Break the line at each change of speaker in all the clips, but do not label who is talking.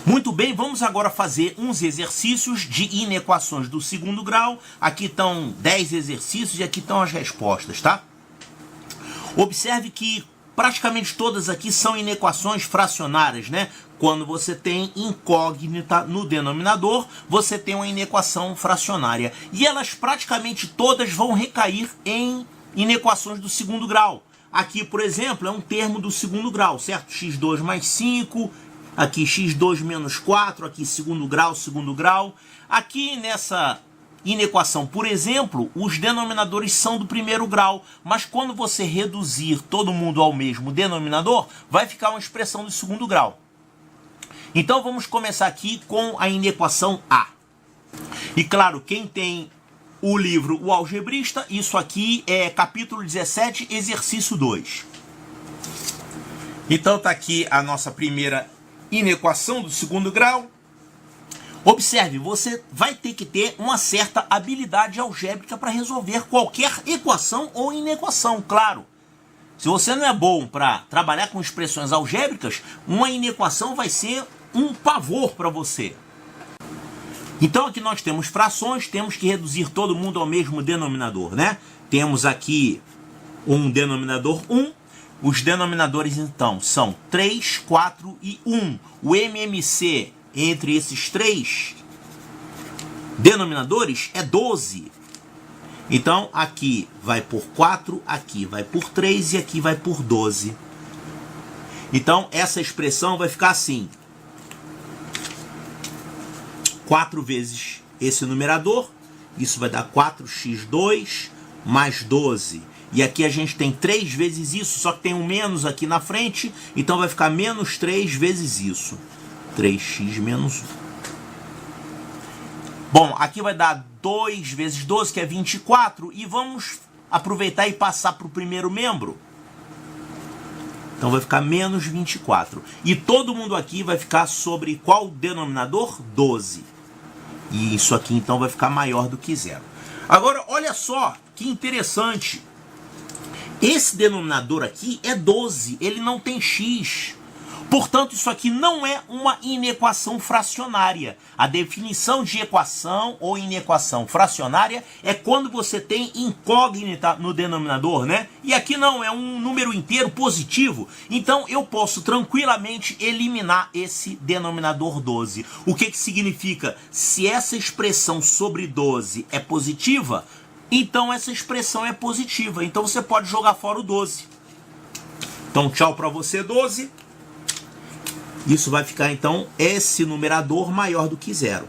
Muito bem, vamos agora fazer uns exercícios de inequações do segundo grau. Aqui estão 10 exercícios e aqui estão as respostas, tá? Observe que praticamente todas aqui são inequações fracionárias, né? Quando você tem incógnita no denominador, você tem uma inequação fracionária. E elas praticamente todas vão recair em inequações do segundo grau. Aqui, por exemplo, é um termo do segundo grau, certo? x2 mais 5, aqui x2 menos 4, aqui segundo grau. Aqui nessa inequação, por exemplo, os denominadores são do primeiro grau, mas quando você reduzir todo mundo ao mesmo denominador, vai ficar uma expressão do segundo grau. Então vamos começar aqui com a inequação A. E claro, quem tem o livro O Algebrista, isso aqui é capítulo 17, exercício 2. Então tá aqui a nossa primeira inequação do segundo grau. Observe, você vai ter que ter uma certa habilidade algébrica para resolver qualquer equação ou inequação, claro. Se você não é bom para trabalhar com expressões algébricas, uma inequação vai ser um pavor para você. Então aqui nós temos frações, temos que reduzir todo mundo ao mesmo denominador, né? Temos aqui um denominador 1. Os denominadores então são 3, 4 e 1. O MMC entre esses três denominadores é 12. Então aqui vai por 4, aqui vai por 3 e aqui vai por 12. Então essa expressão vai ficar assim: 4 vezes esse numerador, isso vai dar 4x2 mais 12. E aqui a gente tem 3 vezes isso, só que tem um menos aqui na frente, então vai ficar menos 3 vezes isso. 3x menos 1. Bom, aqui vai dar 2 vezes 12, que é 24, e vamos aproveitar e passar para o primeiro membro. Então vai ficar menos 24. E todo mundo aqui vai ficar sobre qual denominador? 12. E isso aqui então vai ficar maior do que zero. Agora, olha só que interessante. Esse denominador aqui é 12, ele não tem x. Portanto, isso aqui não é uma inequação fracionária. A definição de equação ou inequação fracionária é quando você tem incógnita no denominador, né? E aqui não, é um número inteiro positivo. Então, eu posso tranquilamente eliminar esse denominador 12. O que significa? Se essa expressão sobre 12 é positiva, então essa expressão é positiva. Então, você pode jogar fora o 12. Então, tchau para você, 12. Isso vai ficar, então, esse numerador maior do que zero.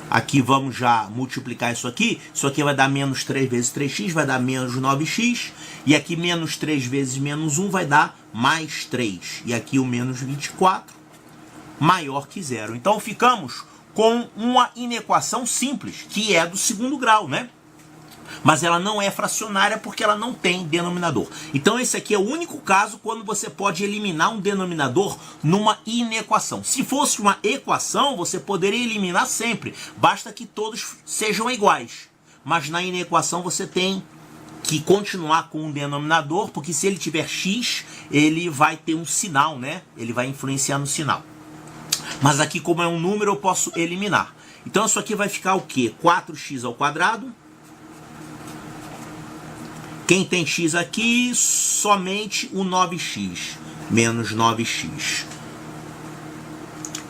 Aqui vamos já multiplicar isso aqui. Isso aqui vai dar menos 3 vezes 3x, vai dar menos 9x. E aqui menos 3 vezes menos 1 vai dar mais 3. E aqui o menos 24 maior que zero. Então ficamos com uma inequação simples, que é do segundo grau, né? Mas ela não é fracionária porque ela não tem denominador. Então esse aqui é o único caso quando você pode eliminar um denominador numa inequação. Se fosse uma equação, você poderia eliminar sempre. Basta que todos sejam iguais. Mas na inequação você tem que continuar com um denominador, porque se ele tiver x, ele vai ter um sinal, né? Ele vai influenciar no sinal. Mas aqui, como é um número, eu posso eliminar. Então isso aqui vai ficar o quê? 4x ao quadrado. Quem tem x aqui, somente o 9x, menos 9x.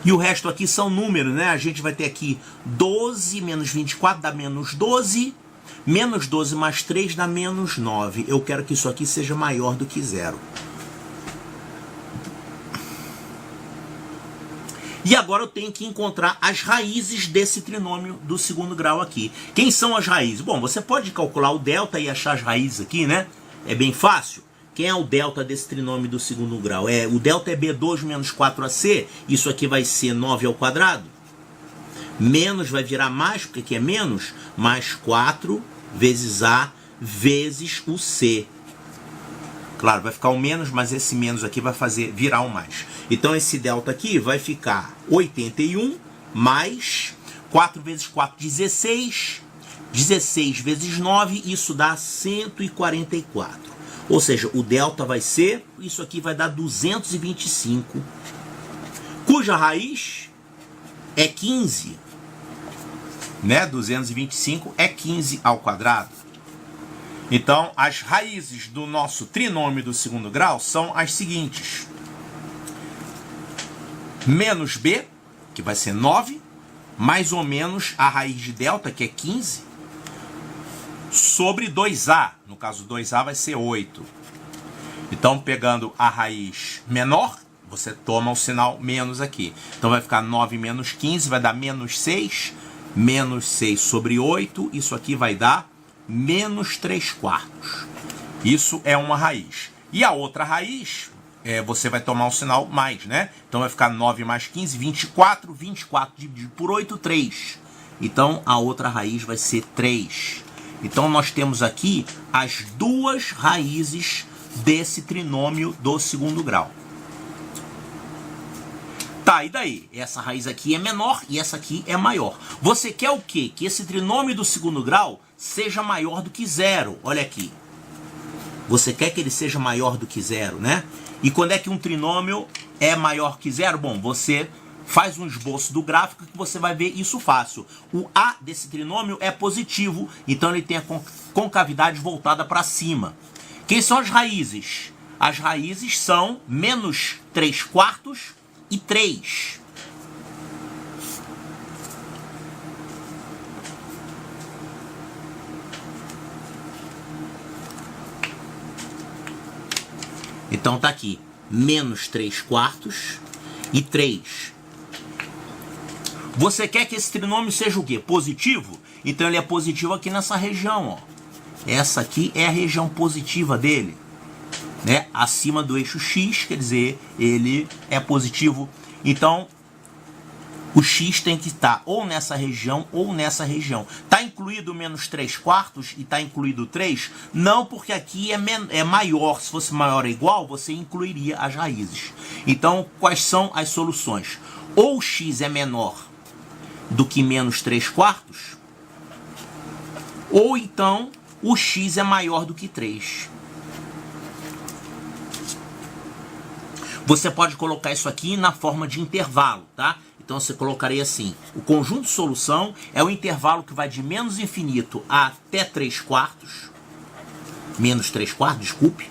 E o resto aqui são números, né? A gente vai ter aqui 12 menos 24 dá menos 12. Menos 12 mais 3 dá menos 9. Eu quero que isso aqui seja maior do que zero. E agora eu tenho que encontrar as raízes desse trinômio do segundo grau aqui. Quem são as raízes? Bom, você pode calcular o delta e achar as raízes aqui, né? É bem fácil. Quem é o delta desse trinômio do segundo grau? O delta é B2 menos 4AC. Isso aqui vai ser 9 ao quadrado. Menos vai virar mais, porque aqui é menos. Mais 4 vezes A vezes o C. Claro, vai ficar o menos, mas esse menos aqui vai fazer virar o mais. Então esse delta aqui vai ficar 81 mais 4 vezes 4, 16. 16 vezes 9, isso dá 144. Ou seja, o delta vai ser, isso aqui vai dar 225, cuja raiz é 15. Né? 225 é 15 ao quadrado. Então, as raízes do nosso trinômio do segundo grau são as seguintes. Menos b, que vai ser 9, mais ou menos a raiz de delta, que é 15, sobre 2a. No caso, 2a vai ser 8. Então, pegando a raiz menor, você toma o sinal menos aqui. Então, vai ficar 9 menos 15, vai dar menos 6. Menos 6 sobre 8, isso aqui vai dar menos 3/4. Isso é uma raiz. E a outra raiz, você vai tomar o sinal mais, né? Então vai ficar 9 mais 15, 24. 24 dividido por 8, 3. Então a outra raiz vai ser 3. Então nós temos aqui as duas raízes desse trinômio do segundo grau. Tá, e daí? Essa raiz aqui é menor e essa aqui é maior. Você quer o quê? Que esse trinômio do segundo grau seja maior do que zero. Olha aqui. Você quer que ele seja maior do que zero, né? E quando é que um trinômio é maior que zero? Bom, você faz um esboço do gráfico que você vai ver isso fácil. O A desse trinômio é positivo, então ele tem a concavidade voltada para cima. Quem são as raízes? As raízes são menos 3/4 e 3. Então tá aqui, menos 3/4 e 3. Você quer que esse trinômio seja o quê? Positivo? Então ele é positivo aqui nessa região, ó. Essa aqui é a região positiva dele, né? Acima do eixo X, quer dizer, ele é positivo. Então, o X tem que estar ou nessa região ou nessa região. Está incluído menos 3/4 e está incluído 3? Não, porque aqui é maior. Se fosse maior ou igual, você incluiria as raízes. Então, quais são as soluções? Ou o X é menor do que menos 3/4, ou então o X é maior do que 3. Você pode colocar isso aqui na forma de intervalo, tá? Então você colocaria assim: o conjunto de solução é o intervalo que vai de menos infinito até 3/4, menos 3/4, desculpe,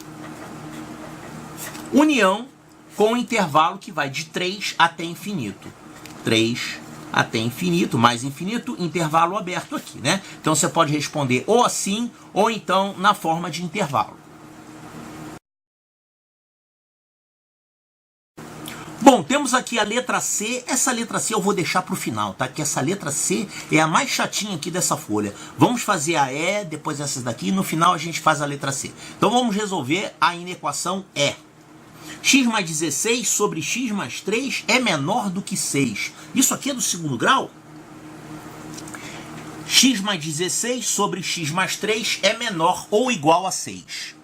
união com o intervalo que vai de 3 até infinito. 3 até infinito, mais infinito, intervalo aberto aqui, né? Então você pode responder ou assim, ou então na forma de intervalo. Bom, temos aqui a letra C. Essa letra C eu vou deixar para o final, tá? Que essa letra C é a mais chatinha aqui dessa folha. Vamos fazer a E, depois essas daqui, e no final a gente faz a letra C. Então vamos resolver a inequação E. X mais 16 sobre x mais 3 é menor do que 6. Isso aqui é do segundo grau? X mais 16 sobre x mais 3 é menor ou igual a 6.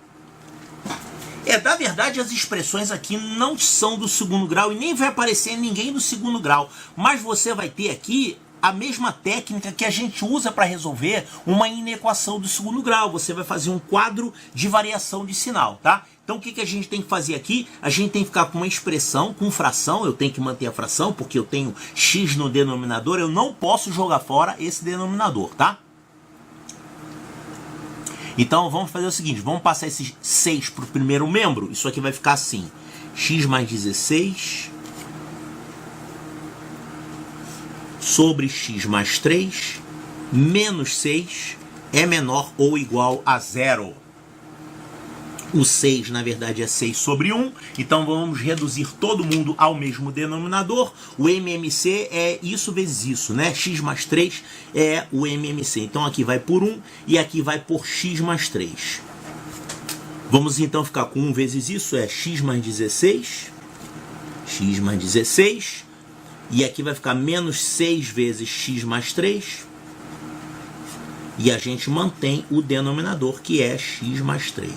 Na verdade, as expressões aqui não são do segundo grau e nem vai aparecer ninguém do segundo grau. Mas você vai ter aqui a mesma técnica que a gente usa para resolver uma inequação do segundo grau. Você vai fazer um quadro de variação de sinal, tá? Então o que a gente tem que fazer aqui? A gente tem que ficar com uma expressão, com fração. Eu tenho que manter a fração porque eu tenho x no denominador. Eu não posso jogar fora esse denominador, tá? Então vamos fazer o seguinte, vamos passar esse 6 para o primeiro membro. Isso aqui vai ficar assim: x mais 16 sobre x mais 3 menos 6 é menor ou igual a 0. O 6, na verdade, é 6 sobre 1. Então vamos reduzir todo mundo ao mesmo denominador. O MMC é isso vezes isso, né? X mais 3 é o MMC. Então aqui vai por 1 e aqui vai por x mais 3. Vamos então ficar com 1 vezes isso, é x mais 16. X mais 16. E aqui vai ficar menos 6 vezes x mais 3. E a gente mantém o denominador, que é x mais 3.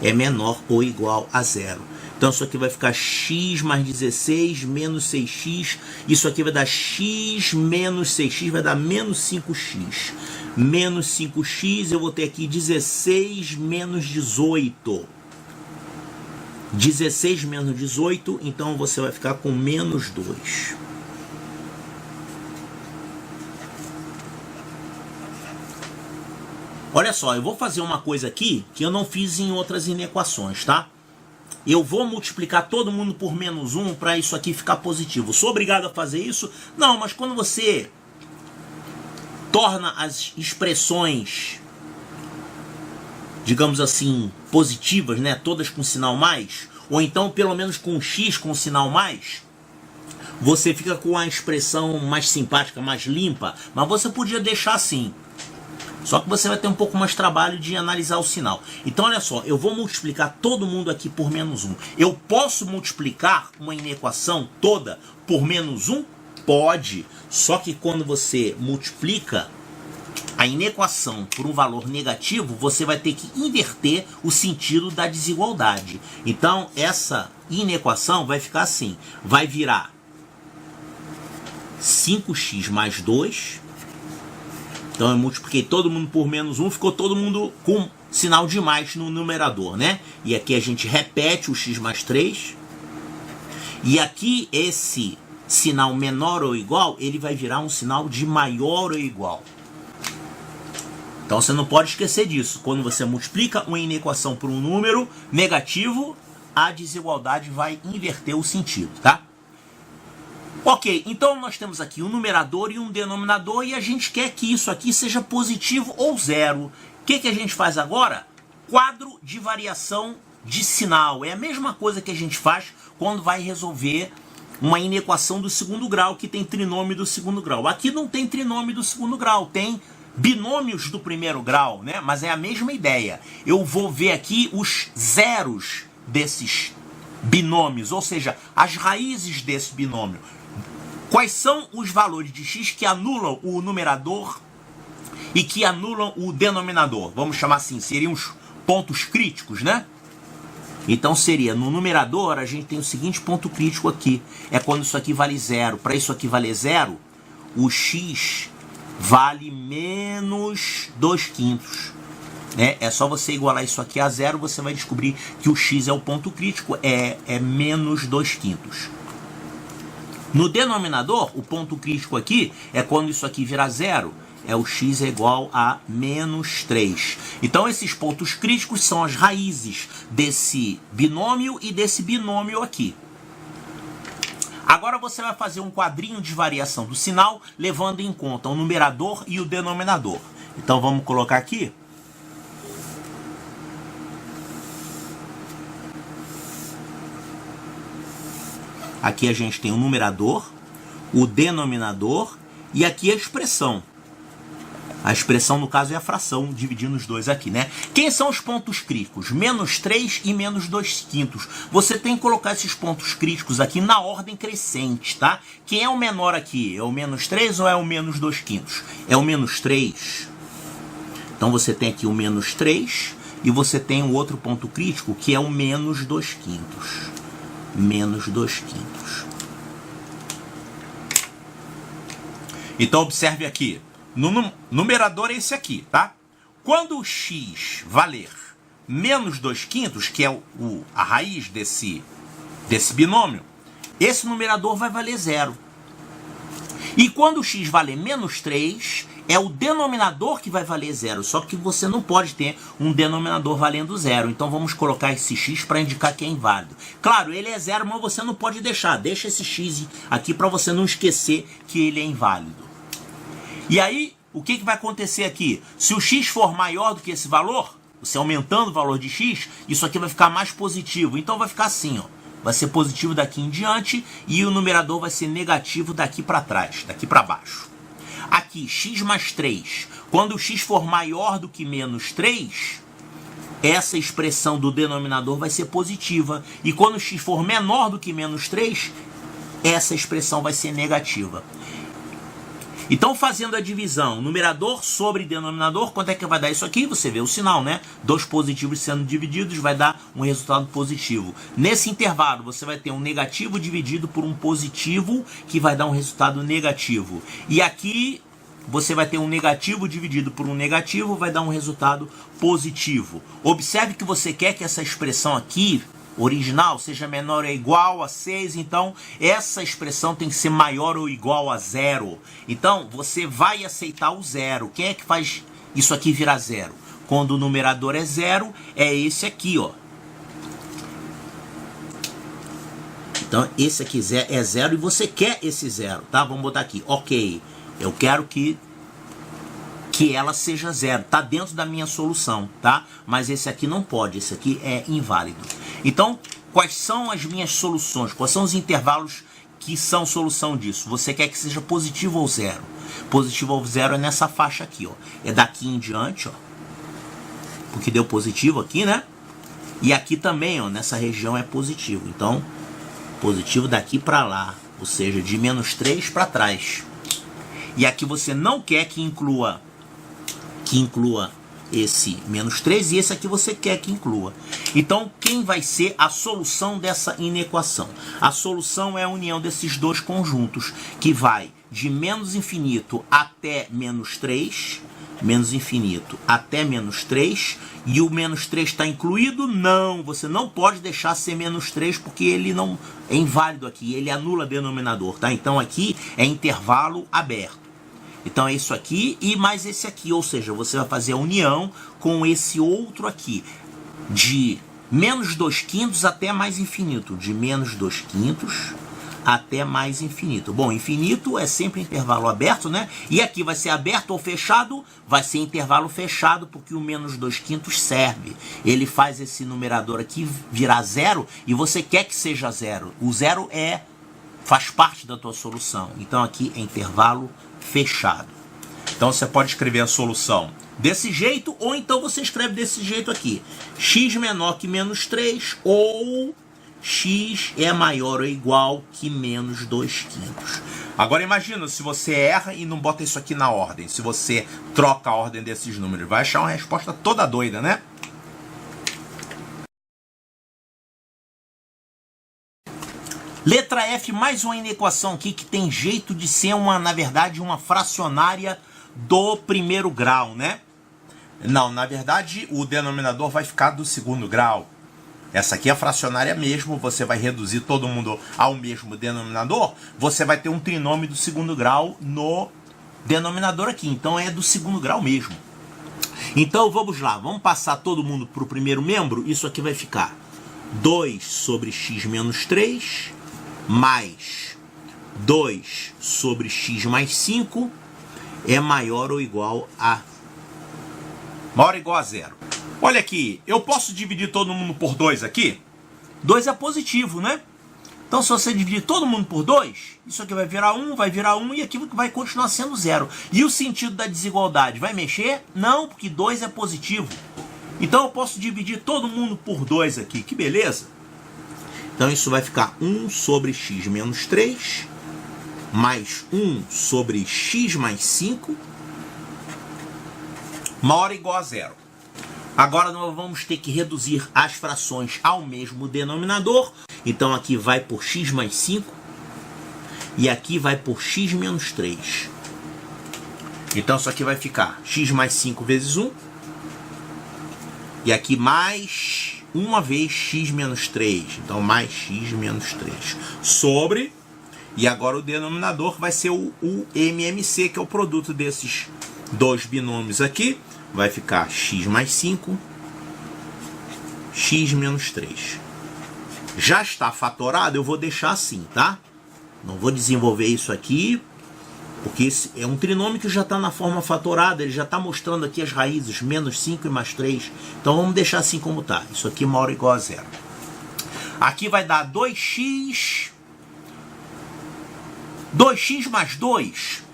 É menor ou igual a 0. Então isso aqui vai ficar x mais 16 menos 6x. Isso aqui vai dar x menos 6x, vai dar menos 5x. Menos 5x, eu vou ter aqui 16 menos 18. 16 menos 18, então você vai ficar com menos 2. Olha só, eu vou fazer uma coisa aqui que eu não fiz em outras inequações, tá? Eu vou multiplicar todo mundo por menos 1 para isso aqui ficar positivo. Sou obrigado a fazer isso? Não, mas quando você torna as expressões, digamos assim, positivas, né, todas com sinal mais, ou então pelo menos com x com sinal mais, você fica com a expressão mais simpática, mais limpa, mas você podia deixar assim. Só que você vai ter um pouco mais de trabalho de analisar o sinal. Então olha só, eu vou multiplicar todo mundo aqui por menos 1. Eu posso multiplicar uma inequação toda por menos 1? Pode. Só que quando você multiplica a inequação por um valor negativo, você vai ter que inverter o sentido da desigualdade. Então essa inequação vai ficar assim. Vai virar 5x mais 2. Então eu multipliquei todo mundo por menos 1, ficou todo mundo com sinal de mais no numerador, né? E aqui a gente repete o x mais 3. E aqui esse sinal menor ou igual, ele vai virar um sinal de maior ou igual. Então você não pode esquecer disso. Quando você multiplica uma inequação por um número negativo, a desigualdade vai inverter o sentido, tá? Ok, então nós temos aqui um numerador e um denominador e a gente quer que isso aqui seja positivo ou zero. O que a gente faz agora? Quadro de variação de sinal. É a mesma coisa que a gente faz quando vai resolver uma inequação do segundo grau, que tem trinômio do segundo grau. Aqui não tem trinômio do segundo grau, tem binômios do primeiro grau, né? Mas é a mesma ideia. Eu vou ver aqui os zeros desses binômios, ou seja, as raízes desse binômio. Quais são os valores de x que anulam o numerador e que anulam o denominador? Vamos chamar assim, seriam os pontos críticos, né? Então seria, no numerador, a gente tem o seguinte ponto crítico aqui. É quando isso aqui vale 0. Para isso aqui valer 0, o x vale menos 2/5. É só você igualar isso aqui a 0, você vai descobrir que o x é o ponto crítico, é menos 2/5. No denominador, o ponto crítico aqui é quando isso aqui virar 0, o x é igual a menos 3. Então esses pontos críticos são as raízes desse binômio e desse binômio aqui. Agora você vai fazer um quadrinho de variação do sinal, levando em conta o numerador e o denominador. Então vamos colocar aqui. Aqui a gente tem o numerador, o denominador e aqui a expressão. A expressão, no caso, é a fração, dividindo os dois aqui, né? Quem são os pontos críticos? Menos 3 e menos 2/5. Você tem que colocar esses pontos críticos aqui na ordem crescente, tá? Quem é o menor aqui? É o menos 3 ou é o menos 2/5? É o menos 3. Então você tem aqui o menos 3 e você tem o outro ponto crítico, que é o menos 2/5. Menos 2/5. Então observe aqui. No numerador é esse aqui, tá? Quando o x valer menos 2/5, que é a raiz desse binômio, esse numerador vai valer 0. E quando o x valer menos 3, é o denominador que vai valer 0. Só que você não pode ter um denominador valendo 0. Então vamos colocar esse x para indicar que é inválido. Claro, ele é 0, mas você não pode deixar. Deixa esse x aqui para você não esquecer que ele é inválido. E aí, o que vai acontecer aqui? Se o x for maior do que esse valor, você aumentando o valor de x, isso aqui vai ficar mais positivo. Então vai ficar assim, ó. Vai ser positivo daqui em diante e o numerador vai ser negativo daqui para trás, daqui para baixo. Aqui, x mais 3. Quando o x for maior do que menos 3, essa expressão do denominador vai ser positiva. E quando o x for menor do que menos 3, essa expressão vai ser negativa. Então, fazendo a divisão, numerador sobre denominador, quanto é que vai dar isso aqui? Você vê o sinal, né? 2 positivos sendo divididos vai dar um resultado positivo. Nesse intervalo, você vai ter um negativo dividido por um positivo, que vai dar um resultado negativo. E aqui, você vai ter um negativo dividido por um negativo, vai dar um resultado positivo. Observe que você quer que essa expressão aqui, original, seja menor ou igual a 6, então essa expressão tem que ser maior ou igual a 0. Então, você vai aceitar o 0. Quem é que faz isso aqui virar 0? Quando o numerador é 0, é esse aqui, ó. Então, esse aqui é 0 e você quer esse 0, tá? Vamos botar aqui, ok. Eu quero que ela seja 0. Tá dentro da minha solução, tá? Mas esse aqui não pode, esse aqui é inválido. Então, quais são as minhas soluções? Quais são os intervalos que são solução disso? Você quer que seja positivo ou 0? Positivo ou 0 é nessa faixa aqui, ó. É daqui em diante, ó. Porque deu positivo aqui, né? E aqui também, ó, nessa região é positivo. Então, positivo daqui para lá, ou seja, de menos 3 para trás. E aqui você não quer que inclua esse menos 3 e esse aqui você quer que inclua. Então, quem vai ser a solução dessa inequação? A solução é a união desses dois conjuntos, que vai de menos infinito até menos 3, menos infinito até menos 3, e o menos 3 está incluído? Não, você não pode deixar ser menos 3, porque ele não é inválido aqui, ele anula denominador, tá? Então aqui é intervalo aberto. Então é isso aqui e mais esse aqui, ou seja, você vai fazer a união com esse outro aqui, de menos 2 quintos até mais infinito, de menos 2 quintos até mais infinito. Bom, infinito é sempre intervalo aberto, né? E aqui vai ser aberto ou fechado? Vai ser intervalo fechado, porque o menos 2 quintos serve. Ele faz esse numerador aqui virar 0 e você quer que seja 0. O 0 faz parte da tua solução. Então aqui é intervalo fechado. Então você pode escrever a solução desse jeito, ou então você escreve desse jeito aqui. X menor que menos 3, ou x é maior ou igual que menos 2 quintos. Agora imagina se você erra e não bota isso aqui na ordem. Se você troca a ordem desses números, vai achar uma resposta toda doida, né? Letra F, mais uma inequação aqui que tem jeito de ser na verdade, uma fracionária do primeiro grau, né? Não, na verdade, o denominador vai ficar do segundo grau. Essa aqui é a fracionária mesmo, você vai reduzir todo mundo ao mesmo denominador, você vai ter um trinômio do segundo grau no denominador aqui, então é do segundo grau mesmo. Então vamos lá, vamos passar todo mundo para o primeiro membro, isso aqui vai ficar 2 sobre x menos 3, mais 2 sobre x mais 5, é maior ou igual a 0. Olha aqui, eu posso dividir todo mundo por 2 aqui? 2 é positivo, né? Então, se você dividir todo mundo por 2, isso aqui vai virar 1 e aqui vai continuar sendo 0. E o sentido da desigualdade vai mexer? Não, porque 2 é positivo. Então, eu posso dividir todo mundo por 2 aqui, que beleza? Então, isso vai ficar 1 sobre x menos 3, mais 1 sobre x mais 5, maior ou igual a 0. Agora nós vamos ter que reduzir as frações ao mesmo denominador. Então aqui vai por x mais 5 e aqui vai por x menos 3. Então isso aqui vai ficar x mais 5 vezes 1. E aqui mais uma vez x menos 3. Então mais x menos 3. Sobre, e agora o denominador vai ser o MMC, que é o produto desses dois binômios aqui. Vai ficar x mais 5, x menos 3. Já está fatorado, eu vou deixar assim, tá? Não vou desenvolver isso aqui, porque esse é um trinômio que já está na forma fatorada, ele já está mostrando aqui as raízes, menos 5 e mais 3. Então vamos deixar assim como está. Isso aqui maior ou igual a 0. Aqui vai dar 2x mais 2.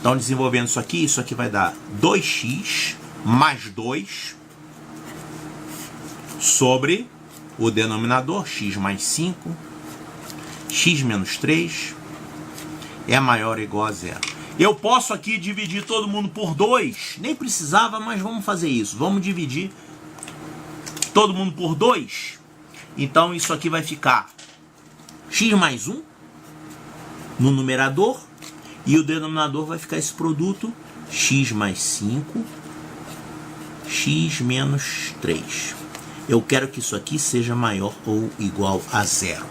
Então, desenvolvendo isso aqui vai dar 2x mais 2 sobre o denominador, x mais 5, x menos 3. é maior ou igual a zero. Eu posso aqui dividir todo mundo por 2, nem precisava, mas vamos fazer isso. Vamos dividir todo mundo por 2. Então isso aqui vai ficar x mais 1 no numerador, e o denominador vai ficar esse produto, x mais 5, x menos 3. Eu quero que isso aqui seja maior ou igual a zero.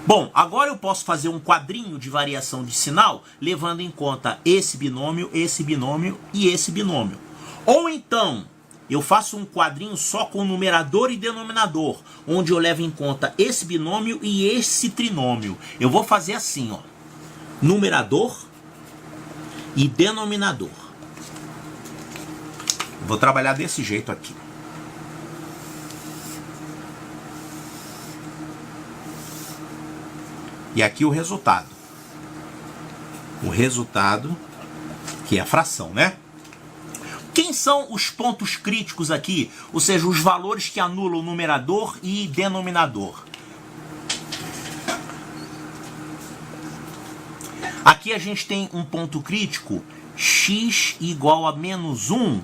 Bom, agora eu posso fazer um quadrinho de variação de sinal, levando em conta esse binômio e esse binômio. Ou então, eu faço um quadrinho só com numerador e denominador, onde eu levo em conta esse binômio e esse trinômio. Eu vou fazer assim, ó, numerador e denominador. Vou trabalhar desse jeito aqui. E aqui o resultado. O resultado, que é a fração, né? Quem são os pontos críticos aqui? Ou seja, os valores que anulam numerador e denominador. Aqui a gente tem um ponto crítico, x igual a menos 1,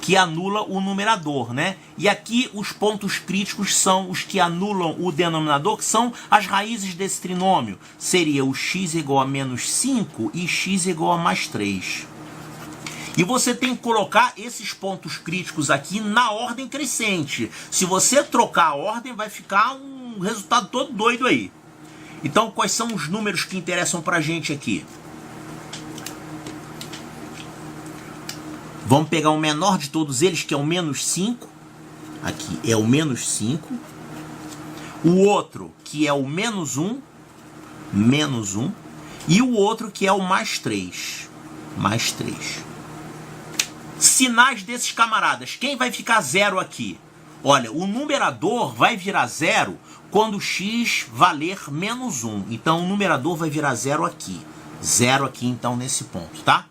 que anula o numerador, né? E aqui os pontos críticos são os que anulam o denominador, que são as raízes desse trinômio. Seria o x igual a menos 5 e x igual a mais 3. E você tem que colocar esses pontos críticos aqui na ordem crescente. Se você trocar a ordem, vai ficar um resultado todo doido aí. Então, quais são os números que interessam pra gente aqui? Vamos pegar o menor de todos eles, que é o menos 5. Aqui é o menos 5. O outro, que é o menos 1. Menos 1. E o outro, que é o mais 3. Mais 3. Sinais desses camaradas. Quem vai ficar zero aqui? Olha, o numerador vai virar zero quando x valer menos 1. Então, o numerador vai virar zero aqui. Zero aqui, então, nesse ponto, tá?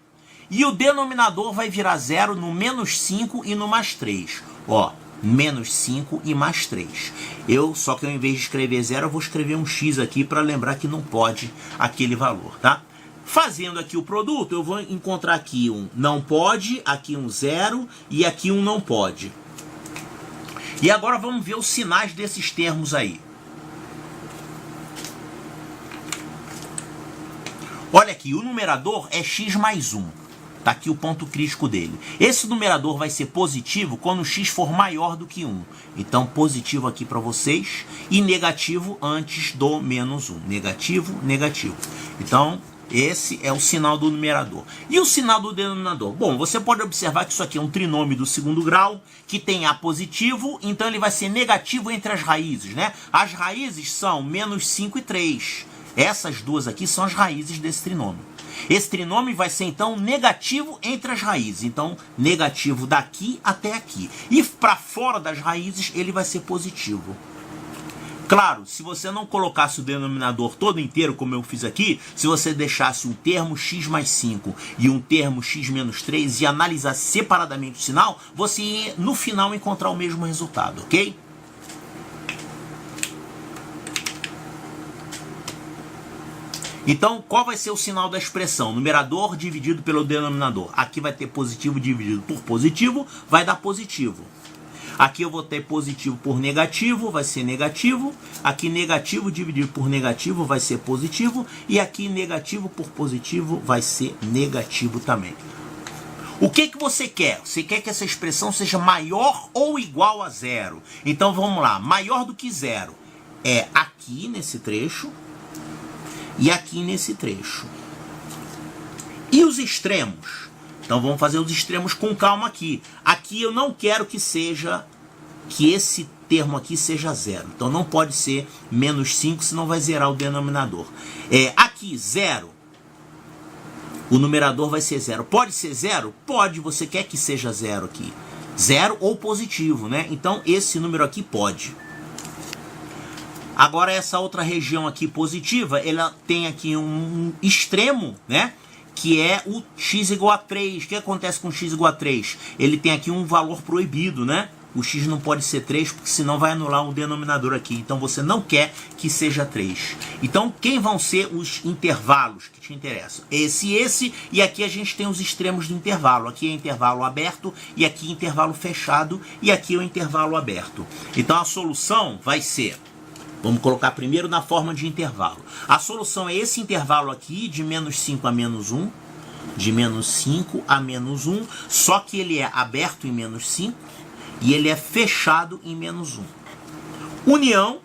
E o denominador vai virar zero no menos 5 e no mais 3. Ó, menos 5 e mais 3. Só que ao invés de escrever zero, eu vou escrever um x aqui para lembrar que não pode aquele valor, tá? Fazendo aqui o produto, eu vou encontrar aqui um não pode, aqui um zero e aqui um não pode. E agora vamos ver os sinais desses termos aí. Olha aqui, o numerador é x mais 1. Está aqui o ponto crítico dele. Esse numerador vai ser positivo quando o x for maior do que 1. Então, positivo aqui para vocês e negativo antes do menos 1. Negativo, negativo. Então, esse é o sinal do numerador. E o sinal do denominador? Bom, você pode observar que isso aqui é um trinômio do segundo grau, que tem A positivo, então ele vai ser negativo entre as raízes, né? As raízes são menos 5 e 3. Essas duas aqui são as raízes desse trinômio. Esse trinômio vai ser, então, negativo entre as raízes. Então, negativo daqui até aqui. E para fora das raízes, ele vai ser positivo. Claro, se você não colocasse o denominador todo inteiro, como eu fiz aqui, se você deixasse um termo x mais 5 e um termo x menos 3 e analisasse separadamente o sinal, você ia, no final, encontrar o mesmo resultado, ok? Então, qual vai ser o sinal da expressão? Numerador dividido pelo denominador. Aqui vai ter positivo dividido por positivo, vai dar positivo. Aqui eu vou ter positivo por negativo, vai ser negativo. Aqui negativo dividido por negativo vai ser positivo. E aqui negativo por positivo vai ser negativo também. O que você quer? Você quer que essa expressão seja maior ou igual a zero? Então vamos lá, maior do que zero é aqui nesse trecho e aqui nesse trecho. E os extremos? Então vamos fazer os extremos com calma aqui. Aqui eu não quero que esse termo aqui seja zero. Então não pode ser menos 5, senão vai zerar o denominador. Aqui, zero. O numerador vai ser zero. Pode ser zero? Pode. Você quer que seja zero aqui. Zero ou positivo, né? Então esse número aqui pode. Agora essa outra região aqui positiva, ela tem aqui um extremo, né? Que é o x igual a 3. O que acontece com x igual a 3? Ele tem aqui um valor proibido, né? O x não pode ser 3, porque senão vai anular o denominador aqui. Então você não quer que seja 3. Então quem vão ser os intervalos que te interessam? Esse, e aqui a gente tem os extremos do intervalo. Aqui é intervalo aberto, e aqui é intervalo fechado, e aqui é o intervalo aberto. Então a solução vai ser, vamos colocar primeiro na forma de intervalo. A solução é esse intervalo aqui, de menos 5 a menos 1, de menos 5 a menos 1, só que ele é aberto em menos 5, e ele é fechado em menos 1. União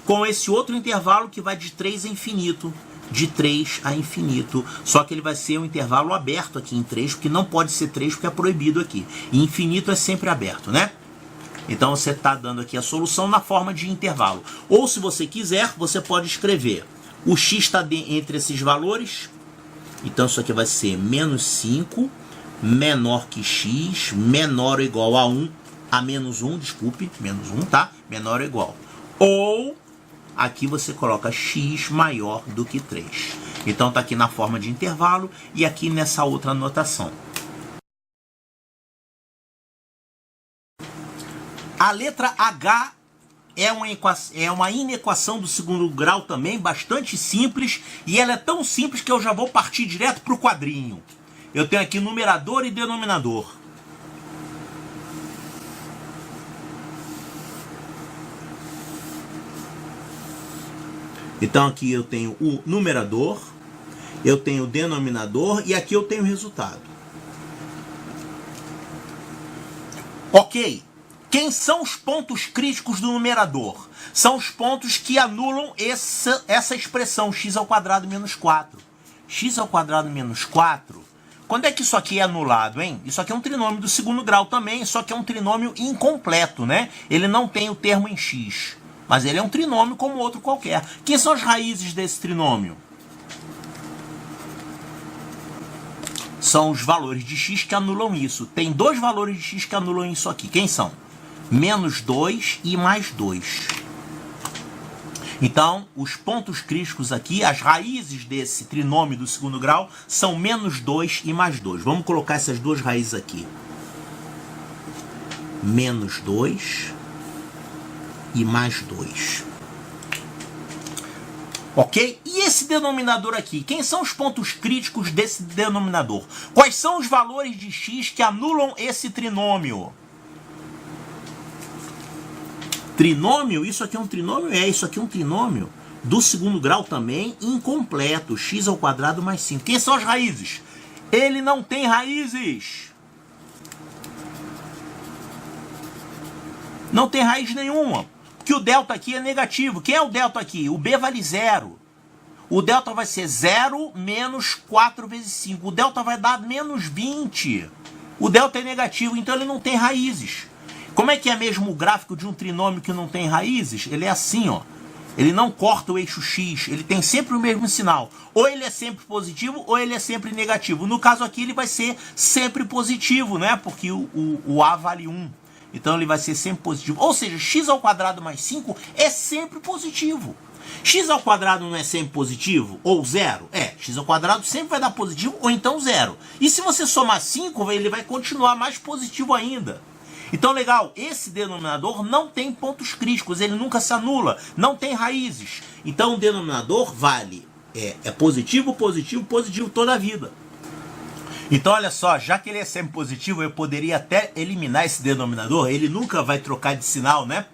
com esse outro intervalo que vai de 3 a infinito. De 3 a infinito. Só que ele vai ser um intervalo aberto aqui em 3, porque não pode ser 3, porque é proibido aqui. E infinito é sempre aberto, né? Então você está dando aqui a solução na forma de intervalo. Ou se você quiser, você pode escrever. O x está entre esses valores. Então isso aqui vai ser menos 5, menor que x, menor ou igual a 1. A menos 1, desculpe, menos 1, tá? Menor ou igual. Ou, aqui você coloca x maior do que 3. Então tá aqui na forma de intervalo e aqui nessa outra anotação. A letra H é uma inequação do segundo grau também, bastante simples. E ela é tão simples que eu já vou partir direto para o quadrinho. Eu tenho aqui numerador e denominador. Então aqui eu tenho o numerador, eu tenho o denominador e aqui eu tenho o resultado. Ok. Quem são os pontos críticos do numerador? São os pontos que anulam essa expressão x² menos 4. X² menos 4. Quando é que isso aqui é anulado, hein? Isso aqui é um trinômio do segundo grau também, só que é um trinômio incompleto, né? Ele não tem o termo em x. Mas ele é um trinômio como outro qualquer. Quem são as raízes desse trinômio? São os valores de x que anulam isso. Tem dois valores de x que anulam isso aqui. Quem são? Menos 2 e mais 2. Então, os pontos críticos aqui, as raízes desse trinômio do segundo grau, são menos 2 e mais 2. Vamos colocar essas duas raízes aqui. Menos 2... e mais 2. Ok? E esse denominador aqui? Quem são os pontos críticos desse denominador? Quais são os valores de x que anulam esse trinômio? Trinômio? Isso aqui é um trinômio? Isso aqui é um trinômio do segundo grau também, incompleto. X² mais 5. Quem são as raízes? Ele não tem raízes. Não tem raiz nenhuma. Que o delta aqui é negativo. Quem é o delta aqui? O b vale 0. O delta vai ser 0 menos 4 vezes 5. O delta vai dar menos 20. O delta é negativo, então ele não tem raízes. Como é que é mesmo o gráfico de um trinômio que não tem raízes? Ele é assim, ó. Ele não corta o eixo x, ele tem sempre o mesmo sinal. Ou ele é sempre positivo, ou ele é sempre negativo. No caso aqui, ele vai ser sempre positivo, né? Porque o a vale 1. Então ele vai ser sempre positivo. Ou seja, x² mais 5 é sempre positivo. X² não é sempre positivo? Ou 0? X² sempre vai dar positivo ou então 0. E se você somar 5, ele vai continuar mais positivo ainda. Então, legal, esse denominador não tem pontos críticos, ele nunca se anula, não tem raízes. Então o denominador vale, positivo, positivo, positivo toda a vida. Então, olha só, já que ele é sempre positivo, eu poderia até eliminar esse denominador, ele nunca vai trocar de sinal, né?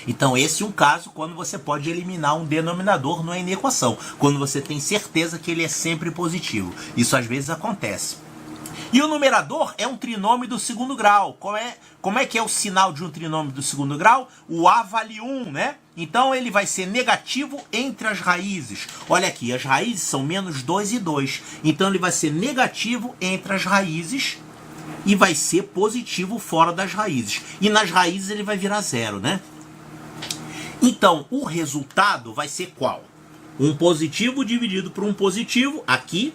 Então, esse é um caso quando você pode eliminar um denominador numa inequação, quando você tem certeza que ele é sempre positivo. Isso às vezes acontece. E o numerador é um trinômio do segundo grau. Como é que é o sinal de um trinômio do segundo grau? O a vale 1, né? Então ele vai ser negativo entre as raízes. Olha aqui, as raízes são menos 2 e 2. Então ele vai ser negativo entre as raízes e vai ser positivo fora das raízes. E nas raízes ele vai virar 0, né? Então o resultado vai ser qual? Um positivo dividido por um positivo, aqui.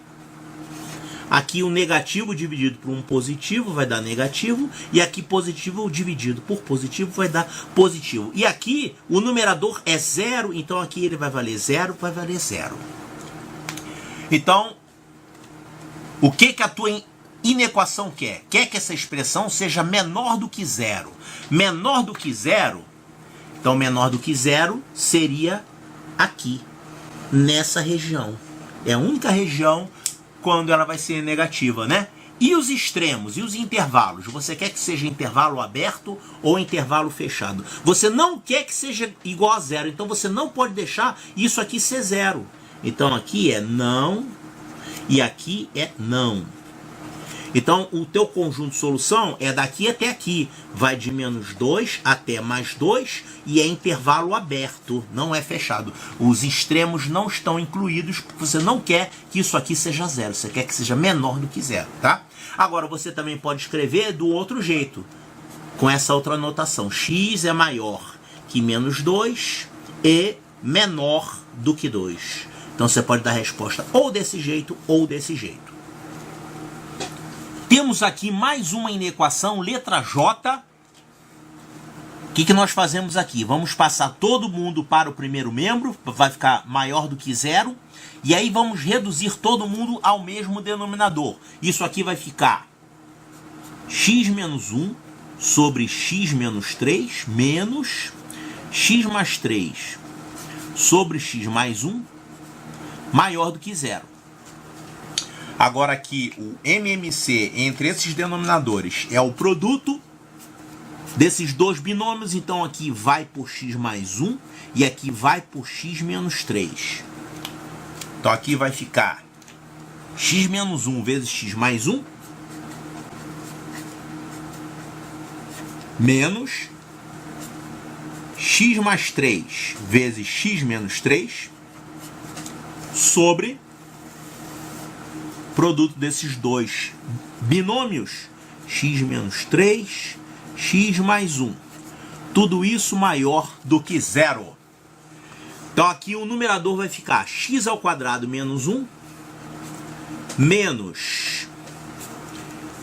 Aqui o negativo dividido por um positivo vai dar negativo. E aqui positivo dividido por positivo vai dar positivo. E aqui o numerador é 0. Então aqui ele vai valer 0, vai valer 0. Então, o que a tua inequação quer? Quer que essa expressão seja menor do que zero. Menor do que zero, então menor do que zero seria aqui, nessa região. É a única região quando ela vai ser negativa, né? E os extremos, e os intervalos? Você quer que seja intervalo aberto ou intervalo fechado? Você não quer que seja igual a zero, então você não pode deixar isso aqui ser zero. Então aqui é não e aqui é não. Então o teu conjunto de solução é daqui até aqui. Vai de menos 2 até mais 2 e é intervalo aberto, não é fechado. Os extremos não estão incluídos porque você não quer que isso aqui seja zero. Você quer que seja menor do que zero, tá? Agora você também pode escrever do outro jeito, com essa outra notação. X é maior que menos 2 e menor do que 2. Então você pode dar a resposta ou desse jeito ou desse jeito. Temos aqui mais uma inequação, letra J. O que nós fazemos aqui? Vamos passar todo mundo para o primeiro membro, vai ficar maior do que zero. E aí vamos reduzir todo mundo ao mesmo denominador. Isso aqui vai ficar x menos 1 sobre x menos 3 menos x mais 3 sobre x mais 1 maior do que zero. Agora aqui o MMC entre esses denominadores é o produto desses dois binômios, então aqui vai por x mais 1 e aqui vai por x menos 3. Então aqui vai ficar x menos 1 vezes x mais 1 menos x mais 3 vezes x menos 3 sobre produto desses dois binômios, x menos 3, x mais 1. Tudo isso maior do que zero. Então aqui o numerador vai ficar x ao quadrado menos 1 menos,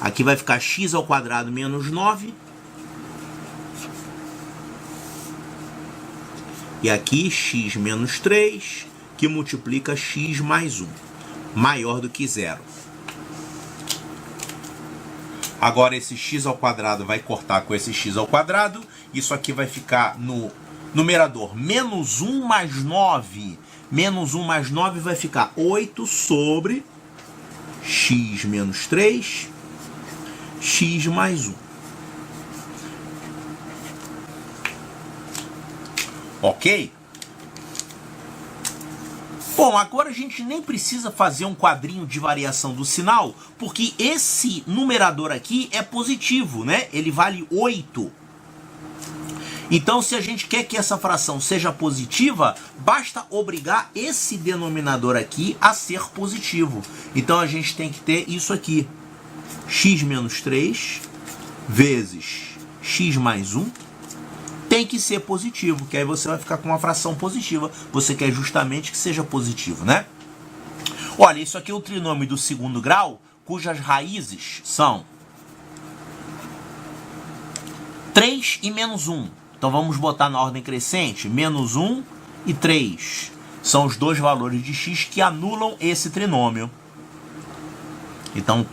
aqui vai ficar x ao quadrado menos 9 e aqui x menos 3 que multiplica x mais 1, maior do que zero. Agora esse x ao quadrado vai cortar com esse x ao quadrado. Isso aqui vai ficar no numerador menos 1 mais 9. Menos 1 mais 9 vai ficar 8 sobre x menos 3, x mais 1. Ok? Bom, agora a gente nem precisa fazer um quadrinho de variação do sinal, porque esse numerador aqui é positivo, né? Ele vale 8. Então, se a gente quer que essa fração seja positiva, basta obrigar esse denominador aqui a ser positivo. Então, a gente tem que ter isso aqui. X menos 3 vezes x mais 1 tem que ser positivo, que aí você vai ficar com uma fração positiva. Você quer justamente que seja positivo, né? Olha, isso aqui é o trinômio do segundo grau, cujas raízes são 3 e menos 1. Então vamos botar na ordem crescente, menos 1 e 3. São os dois valores de x que anulam esse trinômio. Então,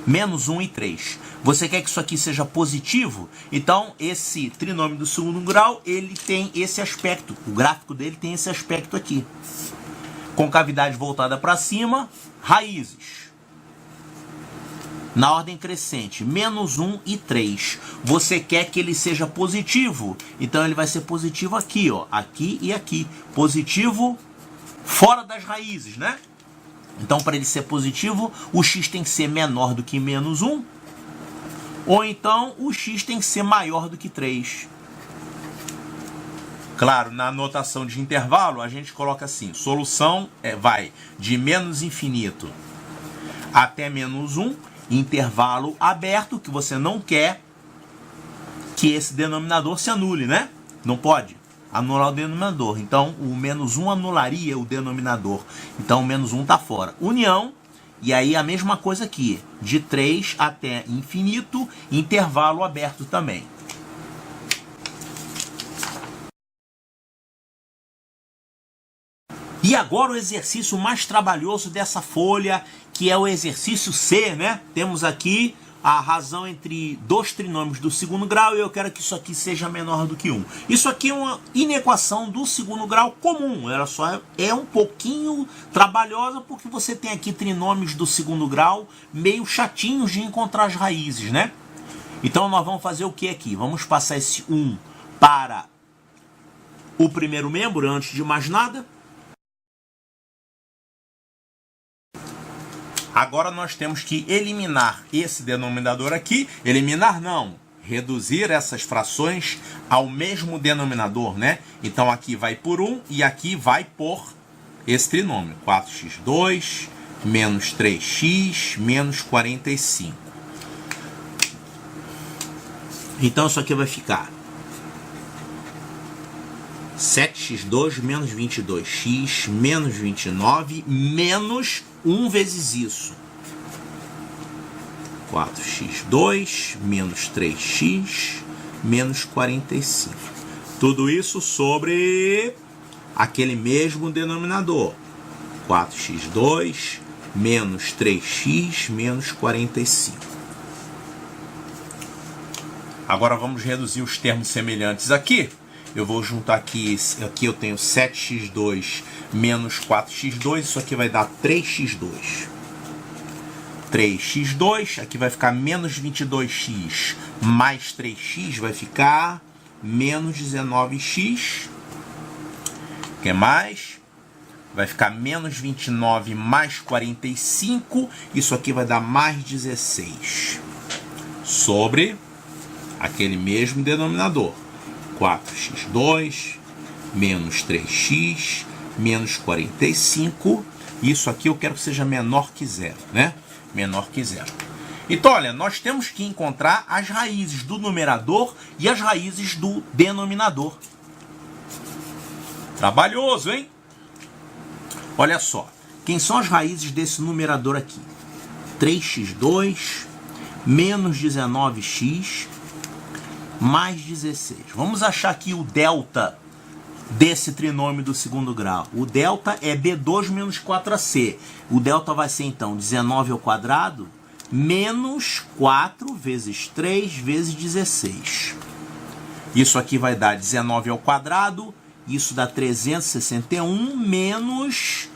menos 1 e 3. Você quer que isso aqui seja positivo? Então, esse trinômio do segundo grau, ele tem esse aspecto. O gráfico dele tem esse aspecto aqui. Concavidade voltada para cima, raízes. Na ordem crescente, menos 1 e 3. Você quer que ele seja positivo? Então, ele vai ser positivo aqui, ó. Aqui e aqui. Positivo fora das raízes, né? Então, para ele ser positivo, o x tem que ser menor do que menos 1. Ou então, o x tem que ser maior do que 3. Claro, na notação de intervalo, a gente coloca assim. Solução vai de menos infinito até menos 1. Intervalo aberto, que você não quer que esse denominador se anule, né? Não pode anular o denominador. Então, o menos 1 anularia o denominador. Então, o menos 1 está fora. União, e aí a mesma coisa aqui. De 3 até infinito, intervalo aberto também. E agora o exercício mais trabalhoso dessa folha, que é o exercício C, né? Temos aqui a razão entre dois trinômios do segundo grau e eu quero que isso aqui seja menor do que 1. Isso aqui é uma inequação do segundo grau comum. Ela só é um pouquinho trabalhosa porque você tem aqui trinômios do segundo grau meio chatinhos de encontrar as raízes, né? Então nós vamos fazer o que aqui? Vamos passar esse 1 para o primeiro membro, antes de mais nada. Agora nós temos que eliminar esse denominador aqui. Eliminar não, reduzir essas frações ao mesmo denominador, né? Então aqui vai por 1 e aqui vai por esse trinômio. 4x2 menos 3x menos 45. Então isso aqui vai ficar 7x2 menos 22x menos 29 menos 1 vezes isso. 4x2 menos 3x menos 45. Tudo isso sobre aquele mesmo denominador. 4x2 menos 3x menos 45. Agora vamos reduzir os termos semelhantes aqui. Eu vou juntar aqui eu tenho 7x2 menos 4x2, isso aqui vai dar 3x2. 3x2, aqui vai ficar menos 22x mais 3x, vai ficar menos 19x. O que mais? Vai ficar menos 29 mais 45, isso aqui vai dar mais 16. Sobre aquele mesmo denominador. 4x2 menos 3x menos 45. Isso aqui eu quero que seja menor que zero, né? Menor que zero. Então, olha, nós temos que encontrar as raízes do numerador e as raízes do denominador. Trabalhoso, hein? Olha só. Quem são as raízes desse numerador aqui? 3x2 menos 19x mais 16. Vamos achar aqui o delta desse trinômio do segundo grau. O delta é B2 menos 4AC. O delta vai ser, então, 19 ao quadrado menos 4 vezes 3 vezes 16. Isso aqui vai dar 19 ao quadrado. Isso dá 361 menos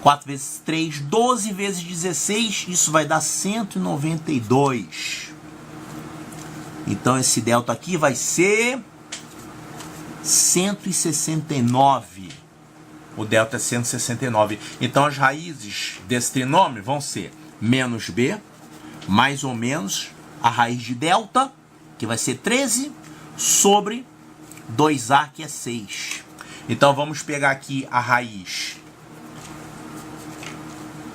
4 vezes 3, 12 vezes 16. Isso vai dar 192. Então, esse delta aqui vai ser 169. O delta é 169. Então, as raízes desse trinômio vão ser menos b, mais ou menos a raiz de delta, que vai ser 13, sobre 2a, que é 6. Então, vamos pegar aqui a raiz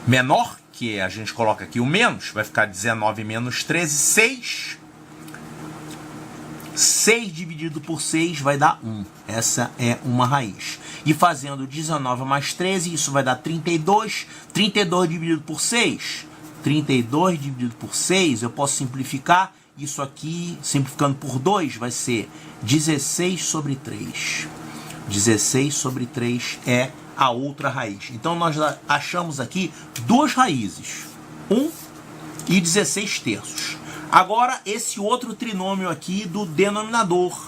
menor, que a gente coloca aqui o menos, vai ficar 19 menos 13, 6. 6 dividido por 6 vai dar 1. Essa é uma raiz. E fazendo 19 mais 13, isso vai dar 32. 32 dividido por 6. 32 dividido por 6, eu posso simplificar. Isso aqui, simplificando por 2, vai ser 16 sobre 3. 16 sobre 3 é a outra raiz. Então, nós achamos aqui duas raízes. 1 e 16 terços. Agora, esse outro trinômio aqui do denominador.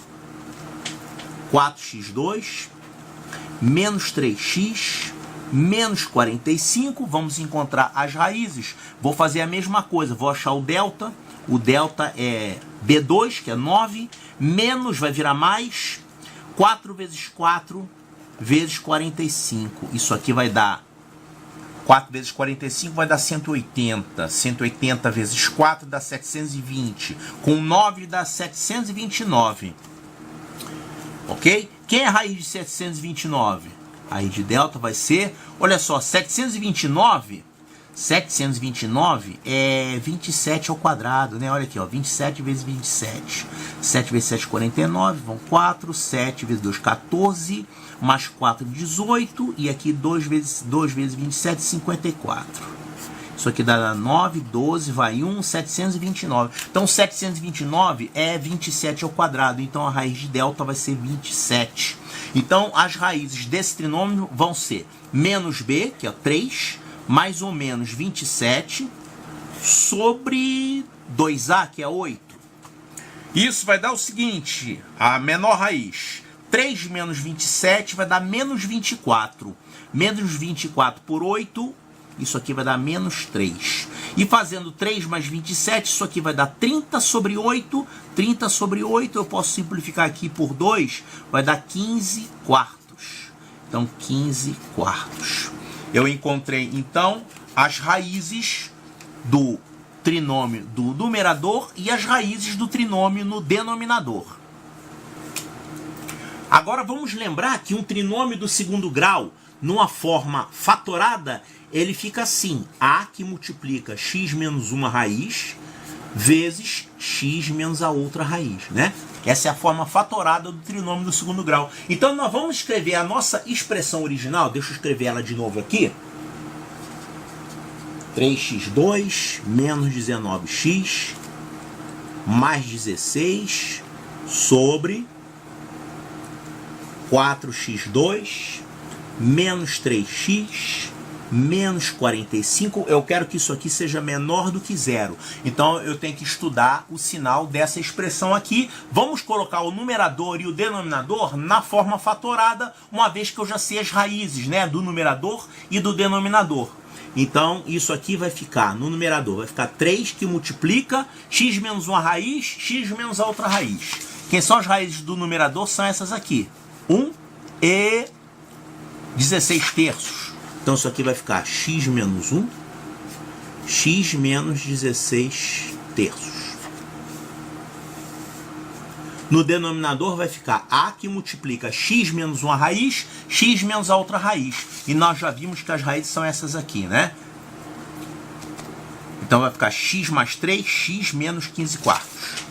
4x2 menos 3x menos 45. Vamos encontrar as raízes. Vou fazer a mesma coisa. Vou achar o delta. O delta é B2, que é 9. Menos vai virar mais. 4 vezes 4 vezes 45. Isso aqui vai dar 4 vezes 45 vai dar 180. 180 vezes 4 dá 720. Com 9 dá 729. Ok? Quem é a raiz de 729? A raiz de delta vai ser... Olha só, 729 é 27 ao quadrado, né? Olha aqui, ó, 27 vezes 27. 7 vezes 7, 49. Vão 4. 7 vezes 2, 14. Mais 4, 18. E aqui 2 vezes 27, 54. Isso aqui dá 9, 12, vai 1, 729. Então, 729 é 27 ao quadrado. Então, a raiz de delta vai ser 27. Então, as raízes desse trinômio vão ser menos b, que é 3, mais ou menos 27, sobre 2a, que é 8. Isso vai dar o seguinte, a menor raiz. 3 menos 27 vai dar menos 24. Menos 24 por 8, isso aqui vai dar menos 3. E fazendo 3 mais 27, isso aqui vai dar 30 sobre 8. 30 sobre 8, eu posso simplificar aqui por 2, vai dar 15 quartos. Então, 15 quartos. Eu encontrei, então, as raízes do trinômio do numerador e as raízes do trinômio no denominador. Agora, vamos lembrar que um trinômio do segundo grau, numa forma fatorada, ele fica assim: a que multiplica x menos uma raiz vezes x menos a outra raiz, né? Essa é a forma fatorada do trinômio do segundo grau. Então, nós vamos escrever a nossa expressão original. Deixa eu escrever ela de novo aqui. 3x2 menos 19x mais 16 sobre 4x2 menos 3x menos 45, eu quero que isso aqui seja menor do que zero. Então eu tenho que estudar o sinal dessa expressão aqui. Vamos colocar o numerador e o denominador na forma fatorada, uma vez que eu já sei as raízes, né, do numerador e do denominador. Então isso aqui vai ficar, no numerador, vai ficar 3 que multiplica x menos uma raiz, x menos a outra raiz. Quem são as raízes do numerador? São essas aqui. 1 e 16 terços. Então isso aqui vai ficar x menos 1, x menos 16 terços. No denominador vai ficar a que multiplica x menos uma raiz, x menos a outra raiz. E nós já vimos que as raízes são essas aqui, né? Então vai ficar x mais 3, x menos 15 quartos.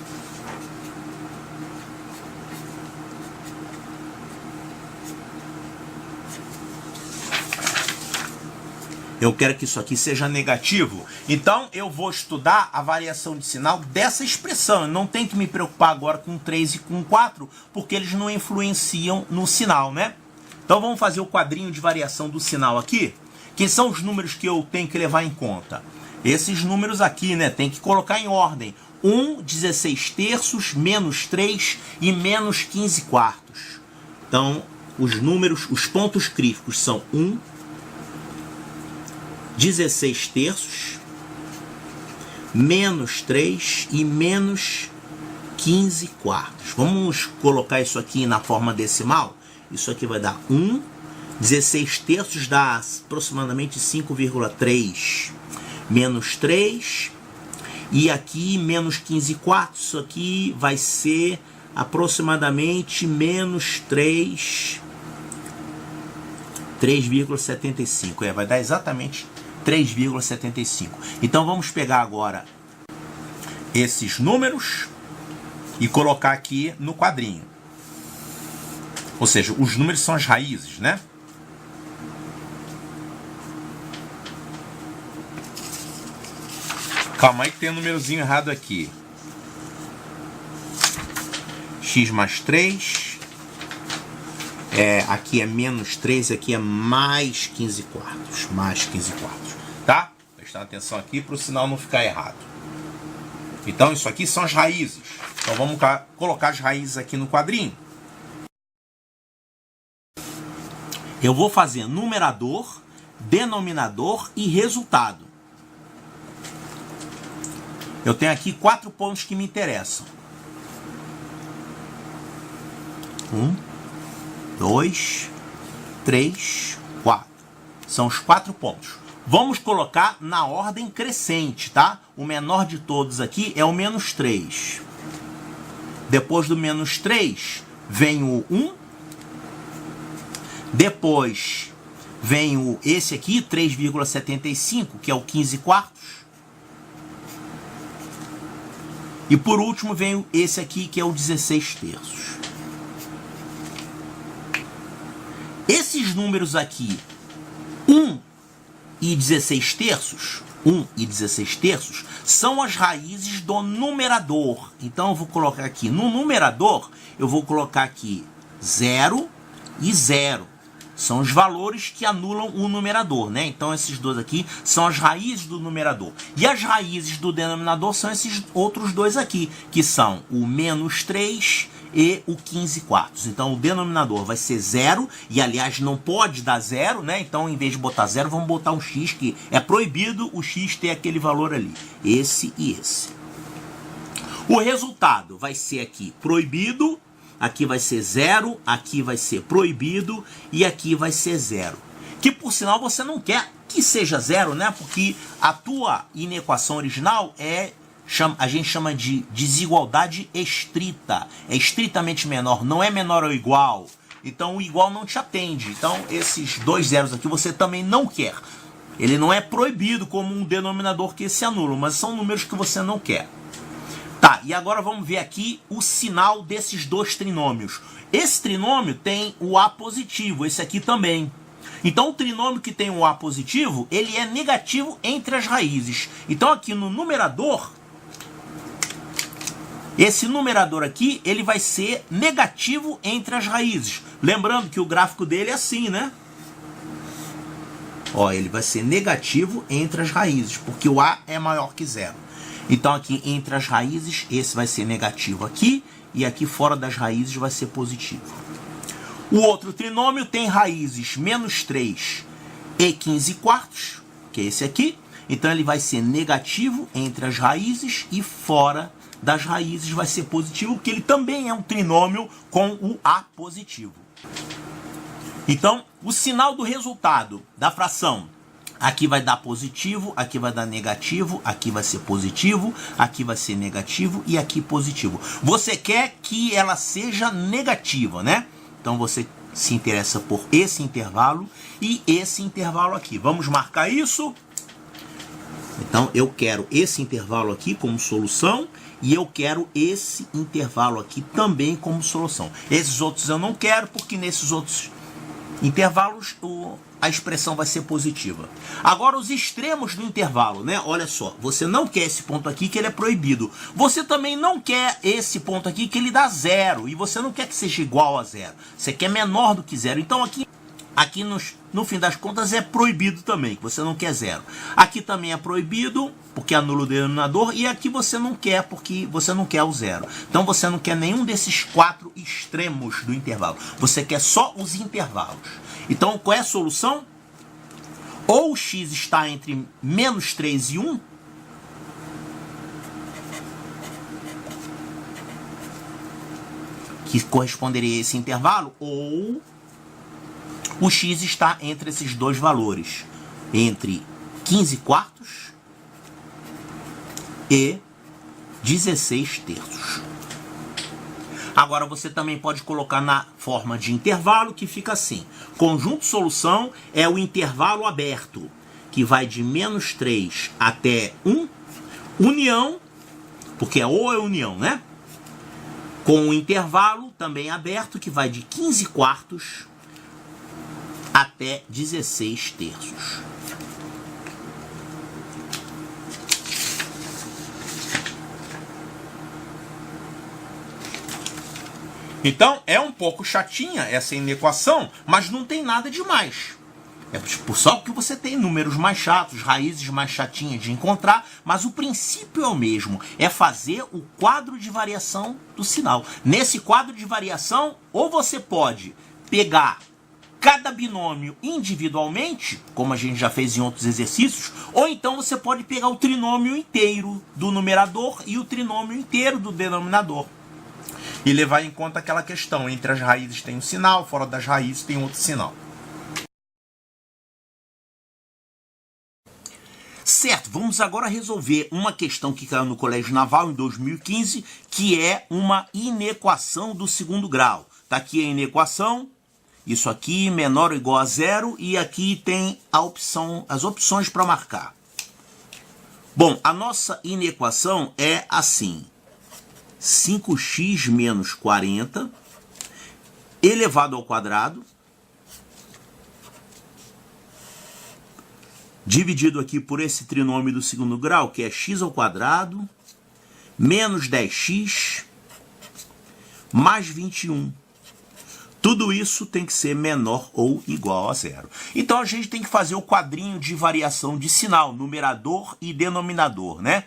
Eu quero que isso aqui seja negativo. Então, eu vou estudar a variação de sinal dessa expressão. Eu não tenho que me preocupar agora com 3 e com 4, porque eles não influenciam no sinal, né? Então, vamos fazer o quadrinho de variação do sinal aqui. Quem são os números que eu tenho que levar em conta? Esses números aqui, né? Tem que colocar em ordem. 1, 16 terços, menos 3 e menos 15 quartos. Então, os números, os pontos críticos são 1, 16 terços, menos 3 e menos 15 quartos. Vamos colocar isso aqui na forma decimal. Isso aqui vai dar 1. 16 terços dá aproximadamente 5,3. Menos 3. E aqui menos 15 quartos. Isso aqui vai ser aproximadamente menos 3. 3,75. Vai dar exatamente 3,75. Então vamos pegar agora esses números e colocar aqui no quadrinho. Ou seja, os números são as raízes, né? Calma aí que tem um númerozinho errado aqui. X mais 3. Aqui é menos 3, aqui é mais 15 quartos. Mais 15 quartos. Tá? Prestar atenção aqui para o sinal não ficar errado. Então, isso aqui são as raízes. Então, vamos colocar as raízes aqui no quadrinho. Eu vou fazer numerador, denominador e resultado. Eu tenho aqui 4 pontos que me interessam. 1, 2, 3, 4. São os 4 pontos. Vamos colocar na ordem crescente, tá? O menor de todos aqui é o menos 3. Depois do menos 3, vem o 1. Depois vem esse aqui, 3,75, que é o 15 quartos. E por último vem esse aqui, que é o 16 terços. Esses números aqui, 1 e 16 terços, 1 e 16 terços, são as raízes do numerador. Então eu vou colocar aqui, no numerador, eu vou colocar aqui 0 e 0. São os valores que anulam o numerador, né? Então esses dois aqui são as raízes do numerador. E as raízes do denominador são esses outros dois aqui, que são o menos 3 e o 15 quartos. Então o denominador vai ser 0, e aliás não pode dar 0, né? Então em vez de botar 0, vamos botar um x, que é proibido o x ter aquele valor ali. Esse e esse. O resultado vai ser aqui proibido, aqui vai ser 0, aqui vai ser proibido e aqui vai ser 0. Que por sinal você não quer que seja 0, né? Porque a tua inequação original a gente chama de desigualdade estrita. É estritamente menor, não é menor ou igual. Então o igual não te atende. Então esses dois zeros aqui você também não quer. Ele não é proibido como um denominador que se anula, mas são números que você não quer. Tá, e agora vamos ver aqui o sinal desses dois trinômios. Esse trinômio tem o A positivo, esse aqui também. Então o trinômio que tem o A positivo, ele é negativo entre as raízes. Então aqui no numerador, esse numerador aqui, ele vai ser negativo entre as raízes. Lembrando que o gráfico dele é assim, né? Ó, ele vai ser negativo entre as raízes, porque o A é maior que 0. Então aqui entre as raízes, esse vai ser negativo aqui, e aqui fora das raízes vai ser positivo. O outro trinômio tem raízes menos 3 e 15 quartos, que é esse aqui. Então ele vai ser negativo entre as raízes e fora das raízes vai ser positivo, porque ele também é um trinômio com o A positivo. Então, o sinal do resultado da fração, aqui vai dar positivo, aqui vai dar negativo, aqui vai ser positivo, aqui vai ser negativo e aqui positivo. Você quer que ela seja negativa, né? Então você se interessa por esse intervalo e esse intervalo aqui. Vamos marcar isso? Então eu quero esse intervalo aqui como solução e eu quero esse intervalo aqui também como solução. Esses outros eu não quero, porque nesses outros intervalos a expressão vai ser positiva. Agora os extremos do intervalo, né? Olha só, você não quer esse ponto aqui que ele é proibido. Você também não quer esse ponto aqui que ele dá 0. E você não quer que seja igual a 0. Você quer menor do que 0. Então aqui no fim das contas é proibido também, que você não quer 0. Aqui também é proibido, porque anula o denominador, e aqui você não quer, porque você não quer o 0. Então você não quer nenhum desses 4 extremos do intervalo. Você quer só os intervalos. Então qual é a solução? Ou o x está entre menos 3 e 1, que corresponderia a esse intervalo, ou o x está entre esses dois valores, entre 15 quartos e 16 terços. Agora você também pode colocar na forma de intervalo, que fica assim. Conjunto solução é o intervalo aberto, que vai de menos 3 até 1, união, porque ou é união, né? Com o intervalo também aberto, que vai de 15 quartos até 16 terços. Então, é um pouco chatinha essa inequação, mas não tem nada demais. É só que você tem números mais chatos, raízes mais chatinhas de encontrar, mas o princípio é o mesmo, é fazer o quadro de variação do sinal. Nesse quadro de variação, ou você pode pegar cada binômio individualmente, como a gente já fez em outros exercícios, ou então você pode pegar o trinômio inteiro do numerador e o trinômio inteiro do denominador. E levar em conta aquela questão, entre as raízes tem um sinal, fora das raízes tem outro sinal. Certo, vamos agora resolver uma questão que caiu no Colégio Naval em 2015, que é uma inequação do segundo grau. Tá aqui a inequação, isso aqui menor ou igual a 0, e aqui tem as opções para marcar. Bom, a nossa inequação é assim: 5x menos 40 elevado ao quadrado dividido aqui por esse trinômio do segundo grau, que é x ao quadrado, menos 10x, mais 21. Tudo isso tem que ser menor ou igual a zero. Então a gente tem que fazer o quadrinho de variação de sinal, numerador e denominador, né?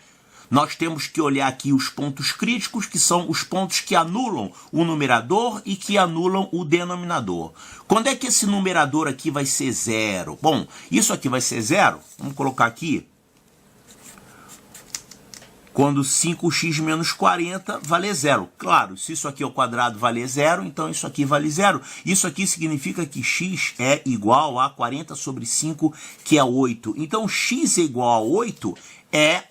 Nós temos que olhar aqui os pontos críticos, que são os pontos que anulam o numerador e que anulam o denominador. Quando é que esse numerador aqui vai ser zero? Bom, isso aqui vai ser zero. Vamos colocar aqui. Quando 5x menos 40 vale zero. Claro, se isso aqui ao quadrado vale zero, então isso aqui vale zero. Isso aqui significa que x é igual a 40 sobre 5, que é 8. Então, x é igual a 8 é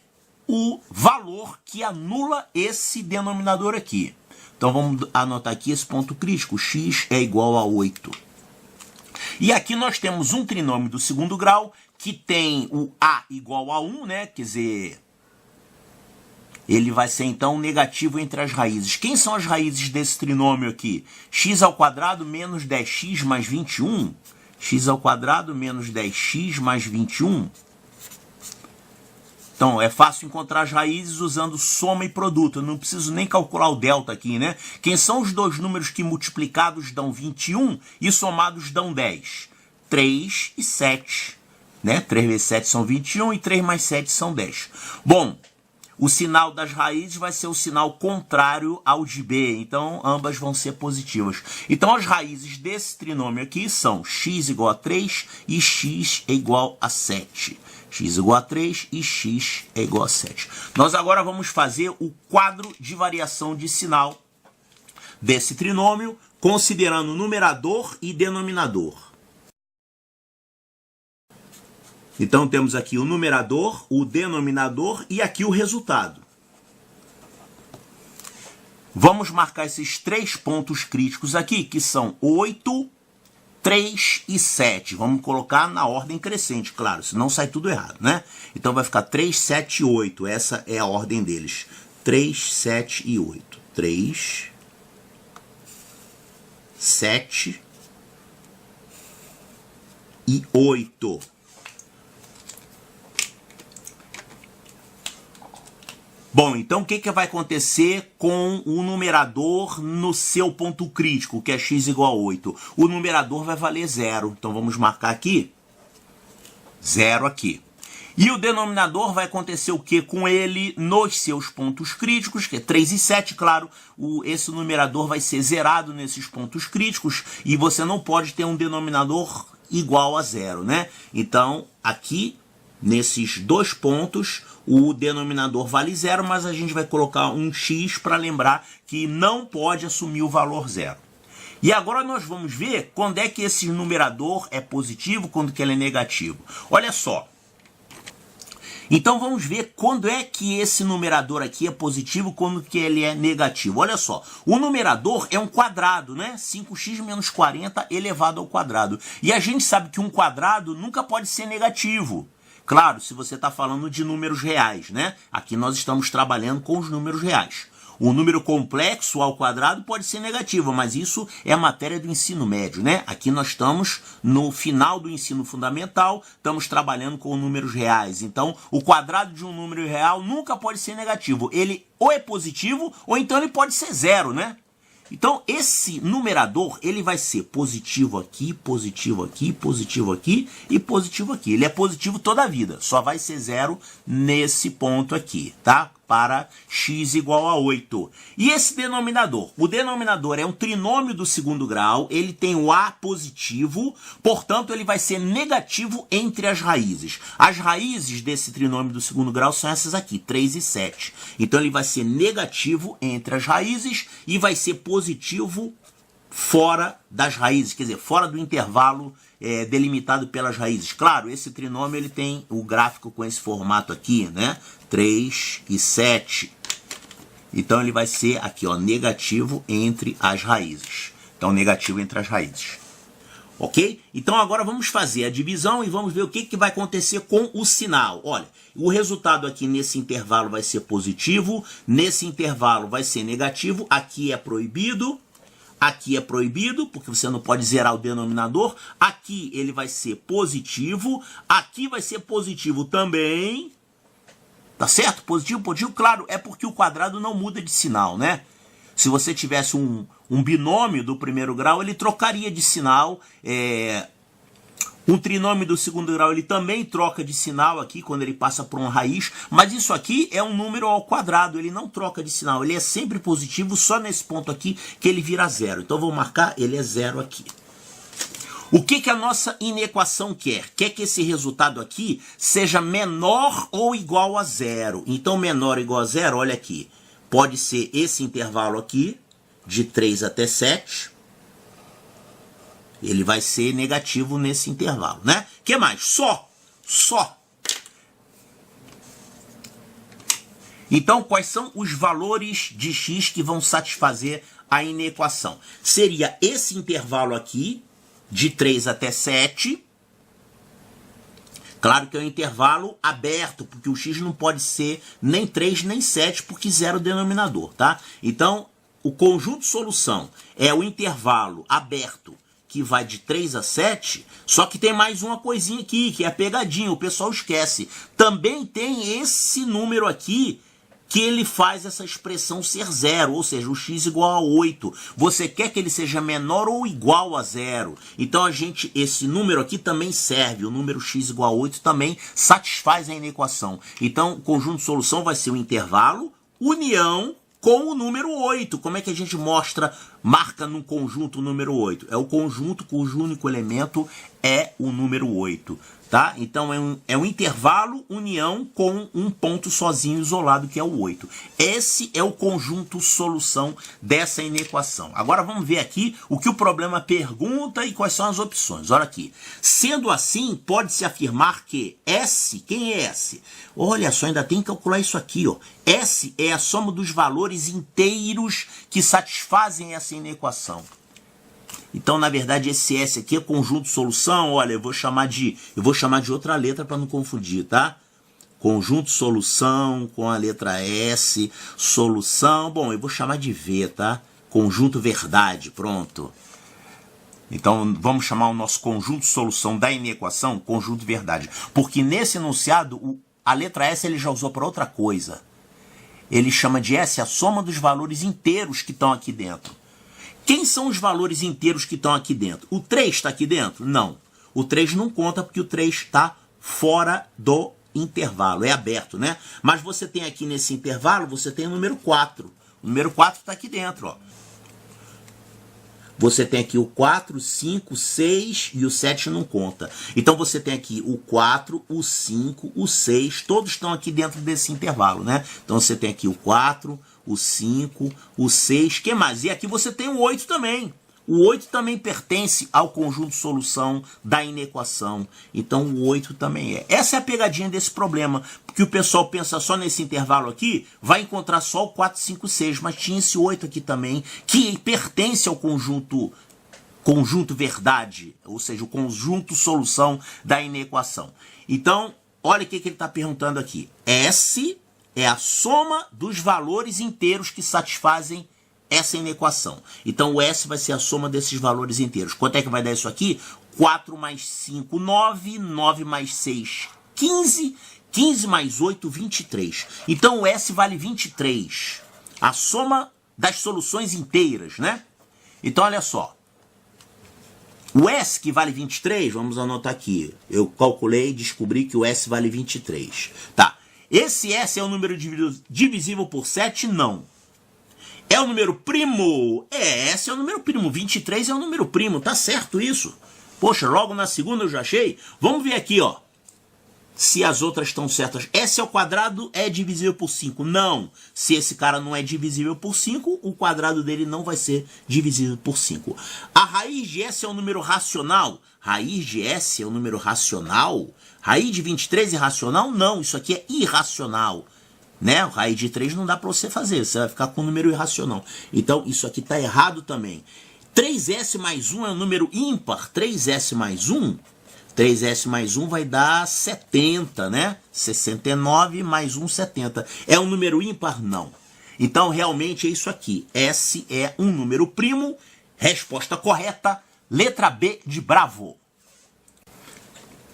o valor que anula esse denominador aqui. Então, vamos anotar aqui esse ponto crítico. X é igual a 8. E aqui nós temos um trinômio do segundo grau que tem o a igual a 1, né? Quer dizer, ele vai ser, então, negativo entre as raízes. Quem são as raízes desse trinômio aqui? X ao quadrado menos 10x mais 21. X ao quadrado menos 10x mais 21. Então, é fácil encontrar as raízes usando soma e produto. Eu não preciso nem calcular o delta aqui, né? Quem são os dois números que multiplicados dão 21 e somados dão 10? 3 e 7. Né? 3 vezes 7 são 21 e 3 mais 7 são 10. Bom, o sinal das raízes vai ser o sinal contrário ao de B. Então, ambas vão ser positivas. Então, as raízes desse trinômio aqui são x igual a 3 e x é igual a 7. X igual a 3 e x é igual a 7. Nós agora vamos fazer o quadro de variação de sinal desse trinômio, considerando numerador e denominador. Então, temos aqui o numerador, o denominador e aqui o resultado. Vamos marcar esses três pontos críticos aqui, que são 8, 3 e 7. Vamos colocar na ordem crescente, claro, senão sai tudo errado, né? Então vai ficar 3, 7 e 8. Essa é a ordem deles. 3, 7 e 8. 3, 7 e 8. Bom, então o que vai acontecer com o numerador no seu ponto crítico, que é x igual a 8? O numerador vai valer 0. Então vamos marcar aqui 0 aqui. E o denominador vai acontecer o que com ele nos seus pontos críticos, que é 3 e 7, claro. Esse numerador vai ser zerado nesses pontos críticos e você não pode ter um denominador igual a 0, né? Então, aqui, nesses dois pontos, o denominador vale 0, mas a gente vai colocar um x para lembrar que não pode assumir o valor 0. E agora nós vamos ver quando é que esse numerador é positivo, quando que ele é negativo. Olha só. Então vamos ver quando é que esse numerador aqui é positivo, quando que ele é negativo. Olha só, o numerador é um quadrado, né? 5x menos 40 elevado ao quadrado. E a gente sabe que um quadrado nunca pode ser negativo. Claro, se você está falando de números reais, né? Aqui nós estamos trabalhando com os números reais. O número complexo ao quadrado pode ser negativo, mas isso é matéria do ensino médio, né? Aqui nós estamos no final do ensino fundamental, estamos trabalhando com números reais. Então, o quadrado de um número real nunca pode ser negativo. Ele ou é positivo, ou então ele pode ser 0, né? Então, esse numerador, ele vai ser positivo aqui, positivo aqui, positivo aqui e positivo aqui. Ele é positivo toda a vida, só vai ser 0 nesse ponto aqui, tá? Para x igual a 8. E esse denominador? O denominador é um trinômio do segundo grau, ele tem o a positivo, portanto, ele vai ser negativo entre as raízes. As raízes desse trinômio do segundo grau são essas aqui, 3 e 7. Então, ele vai ser negativo entre as raízes e vai ser positivo fora das raízes, quer dizer, fora do intervalo delimitado pelas raízes. Claro, esse trinômio ele tem o gráfico com esse formato aqui, né? 3 e 7. Então, ele vai ser aqui, ó, negativo entre as raízes. Então, negativo entre as raízes. Ok? Então, agora vamos fazer a divisão e vamos ver o que vai acontecer com o sinal. Olha, o resultado aqui nesse intervalo vai ser positivo, nesse intervalo vai ser negativo, aqui é proibido. Aqui é proibido, porque você não pode zerar o denominador. Aqui ele vai ser positivo. Aqui vai ser positivo também. Tá certo? Positivo, positivo. Claro, é porque o quadrado não muda de sinal, né? Se você tivesse um binômio do primeiro grau, ele trocaria de sinal. Um trinômio do segundo grau, ele também troca de sinal aqui, quando ele passa por uma raiz. Mas isso aqui é um número ao quadrado, ele não troca de sinal. Ele é sempre positivo, só nesse ponto aqui que ele vira zero. Então, vou marcar, ele é zero aqui. O que a nossa inequação quer? Quer que esse resultado aqui seja menor ou igual a zero. Então, menor ou igual a zero, olha aqui. Pode ser esse intervalo aqui, de 3 até 7. Ele vai ser negativo nesse intervalo, né? O que mais? Só. Então, quais são os valores de x que vão satisfazer a inequação? Seria esse intervalo aqui, de 3 até 7. Claro que é um intervalo aberto, porque o x não pode ser nem 3 nem 7, porque zero é o denominador, tá? Então, o conjunto solução é o intervalo aberto, que vai de 3 a 7, só que tem mais uma coisinha aqui, que é a pegadinha, o pessoal esquece. Também tem esse número aqui, que ele faz essa expressão ser zero, ou seja, o x igual a 8. Você quer que ele seja menor ou igual a zero. Então, esse número aqui também serve, o número x igual a 8 também satisfaz a inequação. Então, o conjunto de solução vai ser o intervalo, união, com o número 8. Como é que a gente marca no conjunto o número 8? É o conjunto cujo único elemento é o número 8. Tá? Então, é um intervalo, união com um ponto sozinho isolado, que é o 8. Esse é o conjunto solução dessa inequação. Agora, vamos ver aqui o que o problema pergunta e quais são as opções. Olha aqui. Sendo assim, pode-se afirmar que S, quem é S? Olha só, ainda tem que calcular isso aqui, ó. S é a soma dos valores inteiros que satisfazem essa inequação. Então, na verdade, esse S aqui é conjunto solução. Olha, eu vou chamar de outra letra para não confundir, tá? Conjunto solução com a letra S, solução. Bom, eu vou chamar de V, tá? Conjunto verdade, pronto. Então, vamos chamar o nosso conjunto solução da inequação conjunto verdade. Porque nesse enunciado, a letra S ele já usou para outra coisa. Ele chama de S a soma dos valores inteiros que estão aqui dentro. Quem são os valores inteiros que estão aqui dentro? O 3 está aqui dentro? Não. O 3 não conta porque o 3 está fora do intervalo, é aberto, né? Mas você tem aqui nesse intervalo, você tem o número 4. O número 4 está aqui dentro, ó. Você tem aqui o 4, 5, 6 e o 7 não conta. Então você tem aqui o 4, o 5, o 6, todos estão aqui dentro desse intervalo, né? Então você tem aqui o 4, o 5, o 6, que mais? E aqui você tem o 8 também. O 8 também pertence ao conjunto solução da inequação. Então o 8 também é. Essa é a pegadinha desse problema. Porque o pessoal pensa só nesse intervalo aqui, vai encontrar só o 4, 5, 6. Mas tinha esse 8 aqui também, que pertence ao conjunto verdade. Ou seja, o conjunto solução da inequação. Então, olha o que ele está perguntando aqui. S é a soma dos valores inteiros que satisfazem essa inequação. Então, o S vai ser a soma desses valores inteiros. Quanto é que vai dar isso aqui? 4 mais 5, 9. 9 mais 6, 15. 15 mais 8, 23. Então, o S vale 23. A soma das soluções inteiras, né? Então, olha só. O S que vale 23, vamos anotar aqui. Eu calculei e descobri que o S vale 23. Tá. Esse S é um número divisível por 7? Não. É um número primo? S é um número primo. 23 é um número primo. Tá certo isso? Poxa, logo na segunda eu já achei. Vamos ver aqui, ó. Se as outras estão certas. S ao quadrado é divisível por 5. Não. Se esse cara não é divisível por 5, o quadrado dele não vai ser divisível por 5. A raiz de S é um número racional? Raiz de S é um número racional? Raiz de 23 é racional? Não, isso aqui é irracional. Né? Raiz de 3 não dá para você fazer, você vai ficar com um número irracional. Então, isso aqui está errado também. 3S mais 1 é um número ímpar. 3S mais 1 vai dar 70, né? 69 mais 1, 70. É um número ímpar? Não. Então, realmente é isso aqui. S é um número primo Resposta correta, letra B de Bravo.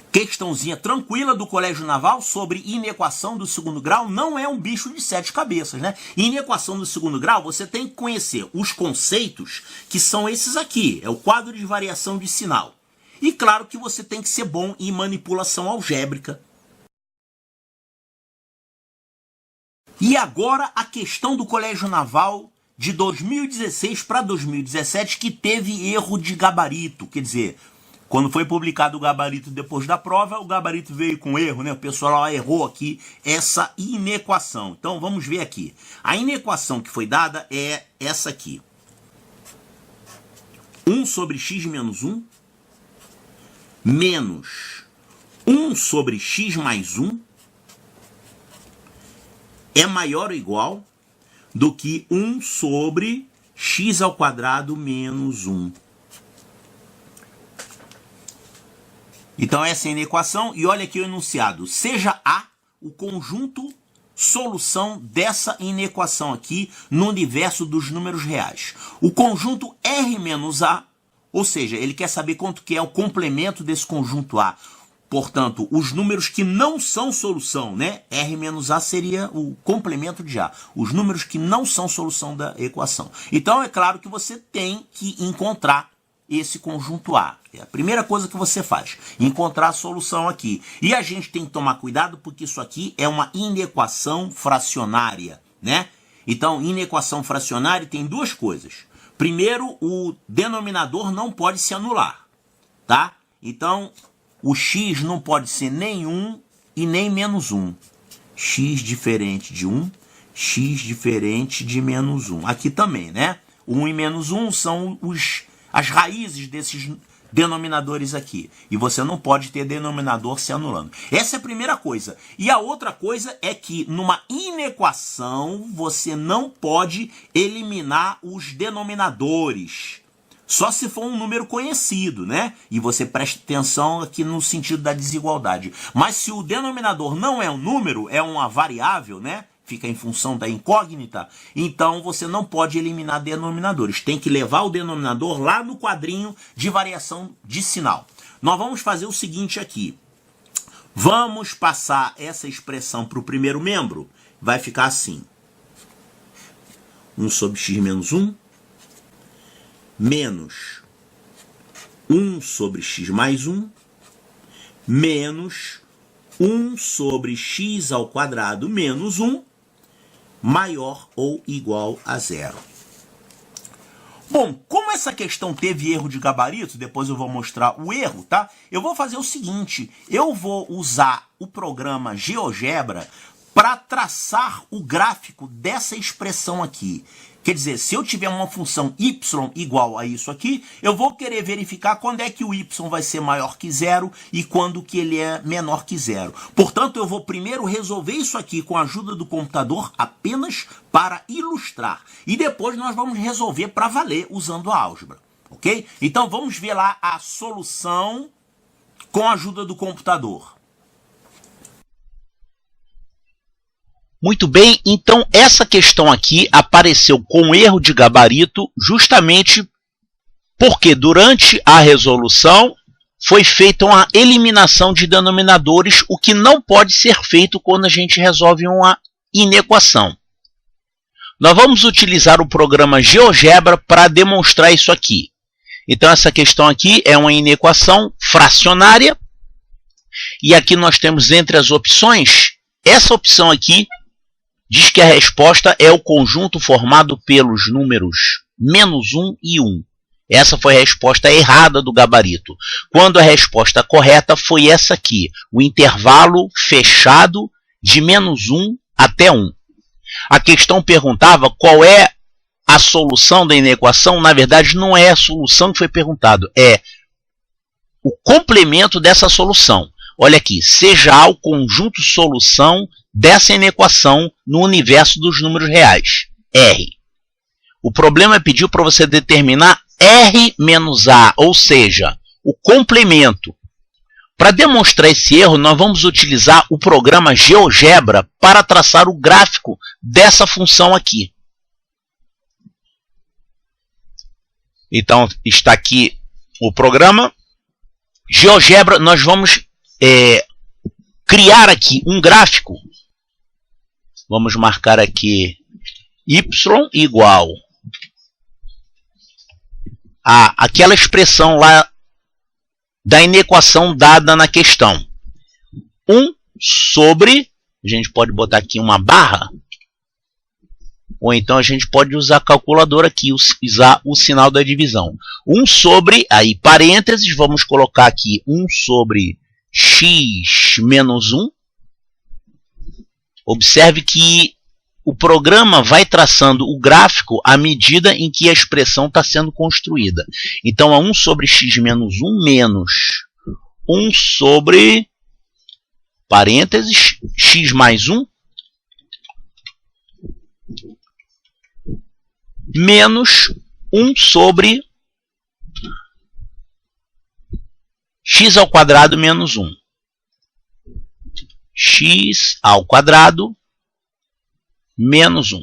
Questãozinha tranquila do Colégio Naval sobre inequação do segundo grau. Não é um bicho de 7 cabeças, né? Inequação do segundo grau, você tem que conhecer os conceitos que são esses aqui. É o quadro de variação de sinal. E claro que você tem que ser bom em manipulação algébrica. E agora a questão do Colégio Naval de 2016 para 2017 que teve erro de gabarito. Quer dizer, quando foi publicado o gabarito depois da prova, o gabarito veio com erro, né? O pessoal errou aqui essa inequação. Então vamos ver aqui. A inequação que foi dada é essa aqui. 1 sobre x menos 1 menos 1 sobre x mais 1 é maior ou igual do que 1 sobre x ao quadrado menos 1. Então essa é a inequação e olha aqui o enunciado. Seja A o conjunto solução dessa inequação aqui no universo dos números reais. O conjunto R menos A, ou seja, ele quer saber quanto que é o complemento desse conjunto A. Portanto, os números que não são solução, né? R menos A seria o complemento de A. Os números que não são solução da equação. Então, é claro que você tem que encontrar esse conjunto A. É a primeira coisa que você faz. Encontrar a solução aqui. E a gente tem que tomar cuidado porque isso aqui é uma inequação fracionária, né? Então, inequação fracionária tem duas coisas. Primeiro, o denominador não pode se anular, tá? Então, o x não pode ser nem 1 e nem menos 1. X diferente de 1, x diferente de menos 1. Aqui também, né? 1 e menos 1 são as raízes desses denominadores aqui. E você não pode ter denominador se anulando. Essa é a primeira coisa. E a outra coisa é que numa inequação você não pode eliminar os denominadores. Só se for um número conhecido, né? E você presta atenção aqui no sentido da desigualdade. Mas se o denominador não é um número, é uma variável, né? Fica em função da incógnita, então você não pode eliminar denominadores. Tem que levar o denominador lá no quadrinho de variação de sinal. Nós vamos fazer o seguinte aqui. Vamos passar essa expressão para o primeiro membro. Vai ficar assim. 1 sobre x menos 1 menos 1 sobre x mais 1 menos 1 sobre x ao quadrado menos 1 maior ou igual a 0. Bom, como essa questão teve erro de gabarito, depois eu vou mostrar o erro, tá? Eu vou fazer o seguinte, eu vou usar o programa GeoGebra para traçar o gráfico dessa expressão aqui. Quer dizer, se eu tiver uma função y igual a isso aqui, eu vou querer verificar quando é que o y vai ser maior que 0 e quando que ele é menor que 0. Portanto, eu vou primeiro resolver isso aqui com a ajuda do computador apenas para ilustrar. E depois nós vamos resolver para valer usando a álgebra. Ok? Então vamos ver lá a solução com a ajuda do computador.
Muito bem, então essa questão aqui apareceu com erro de gabarito justamente porque durante a resolução foi feita uma eliminação de denominadores, o que não pode ser feito quando a gente resolve uma inequação. Nós vamos utilizar o programa GeoGebra para demonstrar isso aqui. Então essa questão aqui é uma inequação fracionária e aqui nós temos entre as opções, essa opção aqui diz que a resposta é o conjunto formado pelos números menos 1 e 1. Essa foi a resposta errada do gabarito. Quando a resposta correta foi essa aqui, o intervalo fechado de menos 1 até 1. A questão perguntava qual é a solução da inequação. Na verdade, não é a solução que foi perguntado, é o complemento dessa solução. Olha aqui, seja A o conjunto solução dessa inequação no universo dos números reais, R. O problema pediu para você determinar R menos A, ou seja, o complemento. Para demonstrar esse erro, nós vamos utilizar o programa GeoGebra para traçar o gráfico dessa função aqui. Então, está aqui o programa. GeoGebra, nós vamos criar aqui um gráfico. Vamos marcar aqui y igual a aquela expressão lá da inequação dada na questão. 1 sobre, a gente pode botar aqui uma barra, ou então a gente pode usar a calculadora aqui, usar o sinal da divisão. 1 sobre, aí parênteses, vamos colocar aqui 1 sobre x menos 1. Observe que o programa vai traçando o gráfico à medida em que a expressão está sendo construída. Então, é 1 sobre x menos 1 menos 1 sobre, parênteses, x mais 1, menos 1 sobre x ao quadrado menos 1. X ao quadrado menos 1.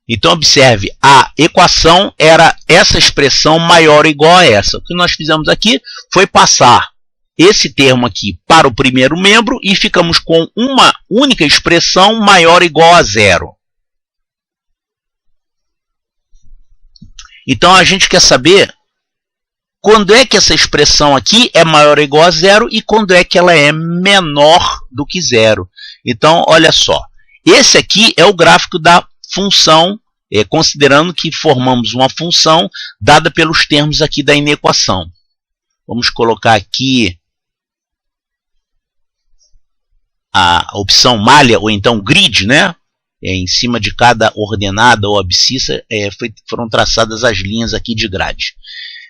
Então, observe, a equação era essa expressão maior ou igual a essa. O que nós fizemos aqui foi passar esse termo aqui para o primeiro membro e ficamos com uma única expressão maior ou igual a 0. Então, a gente quer saber quando é que essa expressão aqui é maior ou igual a 0 e quando é que ela é menor do que 0. Então, olha só. Esse aqui é o gráfico da função, considerando que formamos uma função dada pelos termos aqui da inequação. Vamos colocar aqui a opção malha, ou então grid, né? Em cima de cada ordenada ou abscissa foram traçadas as linhas aqui de grade.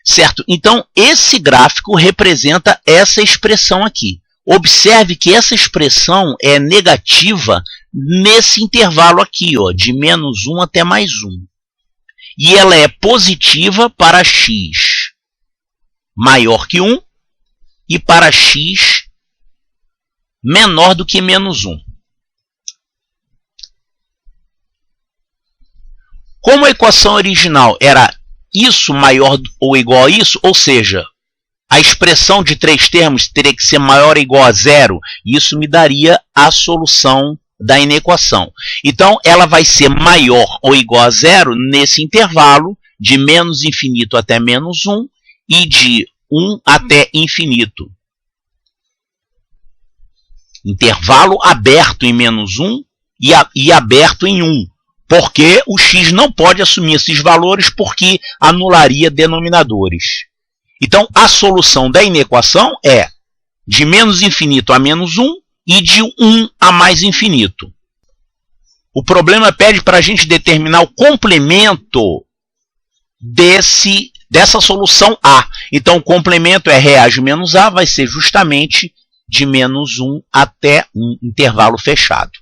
Certo? Então, esse gráfico representa essa expressão aqui. Observe que essa expressão é negativa nesse intervalo aqui, ó, de menos 1 até mais 1. E ela é positiva para x maior que 1 e para x menor do que menos 1. Como a equação original era isso maior ou igual a isso, ou seja, a expressão de 3 termos teria que ser maior ou igual a 0, e isso me daria a solução da inequação. Então, ela vai ser maior ou igual a 0 nesse intervalo de menos infinito até menos 1 e de 1 até infinito. Intervalo aberto em menos 1 e aberto em 1. Porque o x não pode assumir esses valores porque anularia denominadores. Então, a solução da inequação é de menos infinito a menos 1 e de 1 a mais infinito. O problema pede para a gente determinar o complemento dessa solução A. Então, o complemento é reage menos A, vai ser justamente de menos 1 até um intervalo fechado.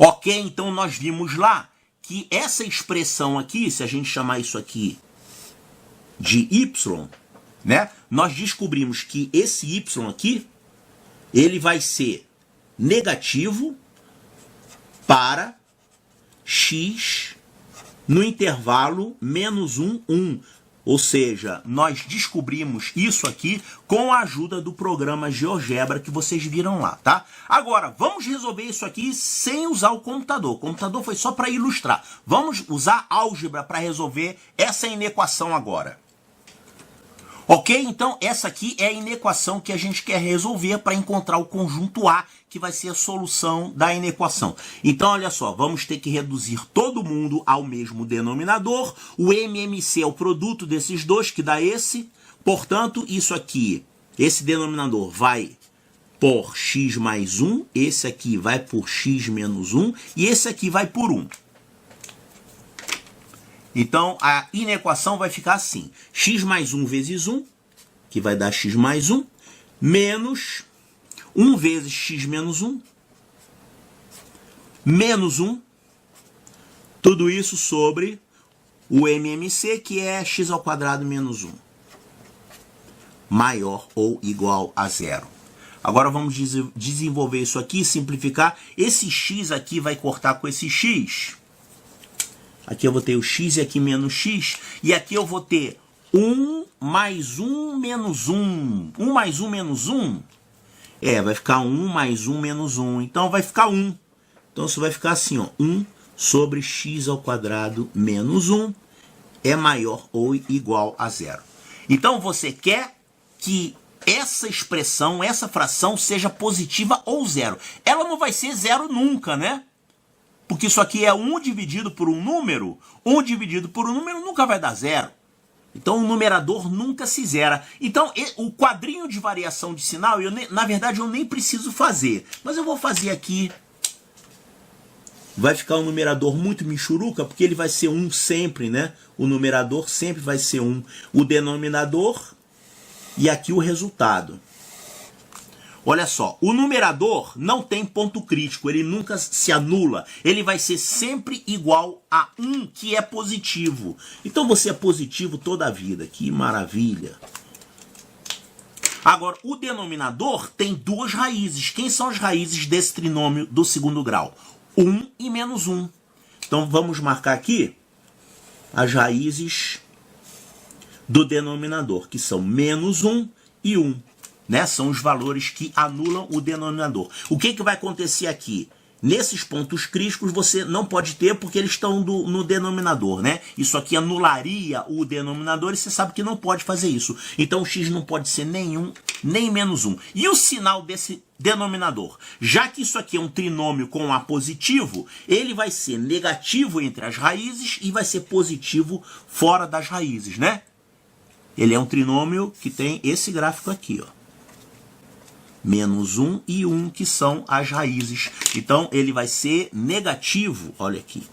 Ok, então nós vimos lá que essa expressão aqui, se a gente chamar isso aqui de y, né, nós descobrimos que esse y aqui, ele vai ser negativo para x no intervalo menos 1, 1. Ou seja, nós descobrimos isso aqui com a ajuda do programa GeoGebra que vocês viram lá, tá? Agora, vamos resolver isso aqui sem usar o computador. O computador foi só para ilustrar. Vamos usar álgebra para resolver essa inequação agora. Ok? Então, essa aqui é a inequação que a gente quer resolver para encontrar o conjunto A, que vai ser a solução da inequação. Então, olha só, vamos ter que reduzir todo mundo ao mesmo denominador. O MMC é o produto desses dois, que dá esse. Portanto, isso aqui, esse denominador vai por x mais 1, esse aqui vai por x menos 1, e esse aqui vai por 1. Então, a inequação vai ficar assim. X mais 1 vezes 1, que vai dar x mais 1, menos 1 vezes x menos 1, menos 1, tudo isso sobre o MMC, que é x ao quadrado menos 1, maior ou igual a 0. Agora vamos desenvolver isso aqui, simplificar. Esse x aqui vai cortar com esse x. Aqui eu vou ter o x e aqui menos x. E aqui eu vou ter 1 mais 1 menos 1. 1 mais 1 menos 1. Vai ficar 1 mais 1 menos 1. Então vai ficar 1. Então isso vai ficar assim, ó. 1 sobre x ao quadrado menos 1 é maior ou igual a 0. Então você quer que essa expressão, essa fração seja positiva ou 0. Ela não vai ser 0 nunca, né? Porque isso aqui é 1 dividido por um número. 1 dividido por um número nunca vai dar 0. Então o numerador nunca se zera. Então o quadrinho de variação de sinal, na verdade eu nem preciso fazer. Mas eu vou fazer aqui. Vai ficar um numerador muito michuruca, porque ele vai ser 1 sempre, né? O numerador sempre vai ser 1. O denominador e aqui o resultado. Olha só, o numerador não tem ponto crítico, ele nunca se anula. Ele vai ser sempre igual a 1, que é positivo. Então você é positivo toda a vida, que maravilha. Agora, o denominador tem duas raízes. Quem são as raízes desse trinômio do segundo grau? 1 e menos 1. Então vamos marcar aqui as raízes do denominador, que são menos 1 e 1. Né? São os valores que anulam o denominador. O que vai acontecer aqui? Nesses pontos críticos você não pode ter porque eles estão no denominador, né? Isso aqui anularia o denominador e você sabe que não pode fazer isso. Então o x não pode ser nenhum, nem menos 1. E o sinal desse denominador? Já que isso aqui é um trinômio com A positivo, ele vai ser negativo entre as raízes e vai ser positivo fora das raízes, né? Ele é um trinômio que tem esse gráfico aqui, ó. Menos 1 e 1, que são as raízes. Então, ele vai ser negativo, olha aqui.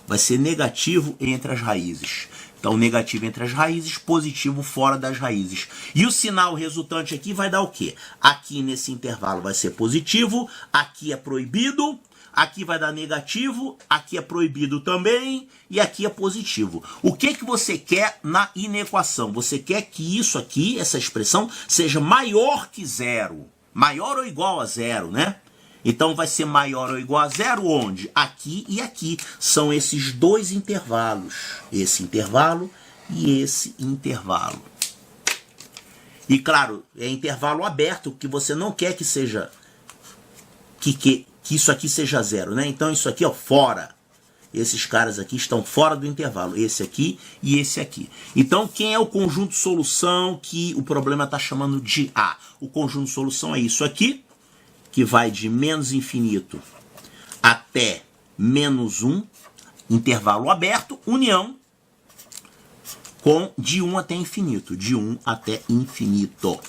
Vai ser negativo entre as raízes. Então, negativo entre as raízes, positivo fora das raízes. E o sinal resultante aqui vai dar o quê? Aqui nesse intervalo vai ser positivo, aqui é proibido, aqui vai dar negativo, aqui é proibido também, e aqui é positivo. O que você quer na inequação? Você quer que isso aqui, essa expressão, seja maior que 0. Maior ou igual a 0, né? Então vai ser maior ou igual a 0 onde? Aqui e aqui. São esses dois intervalos. Esse intervalo e esse intervalo. E claro, é intervalo aberto, que você não quer que seja... Que isso aqui seja 0, né? Então isso aqui, ó, fora. Esses caras aqui estão fora do intervalo. Esse aqui e esse aqui. Então, quem é o conjunto solução que o problema está chamando de A? O conjunto solução é isso aqui, que vai de menos infinito até menos 1, intervalo aberto, união com de 1 até infinito. De 1 até infinito.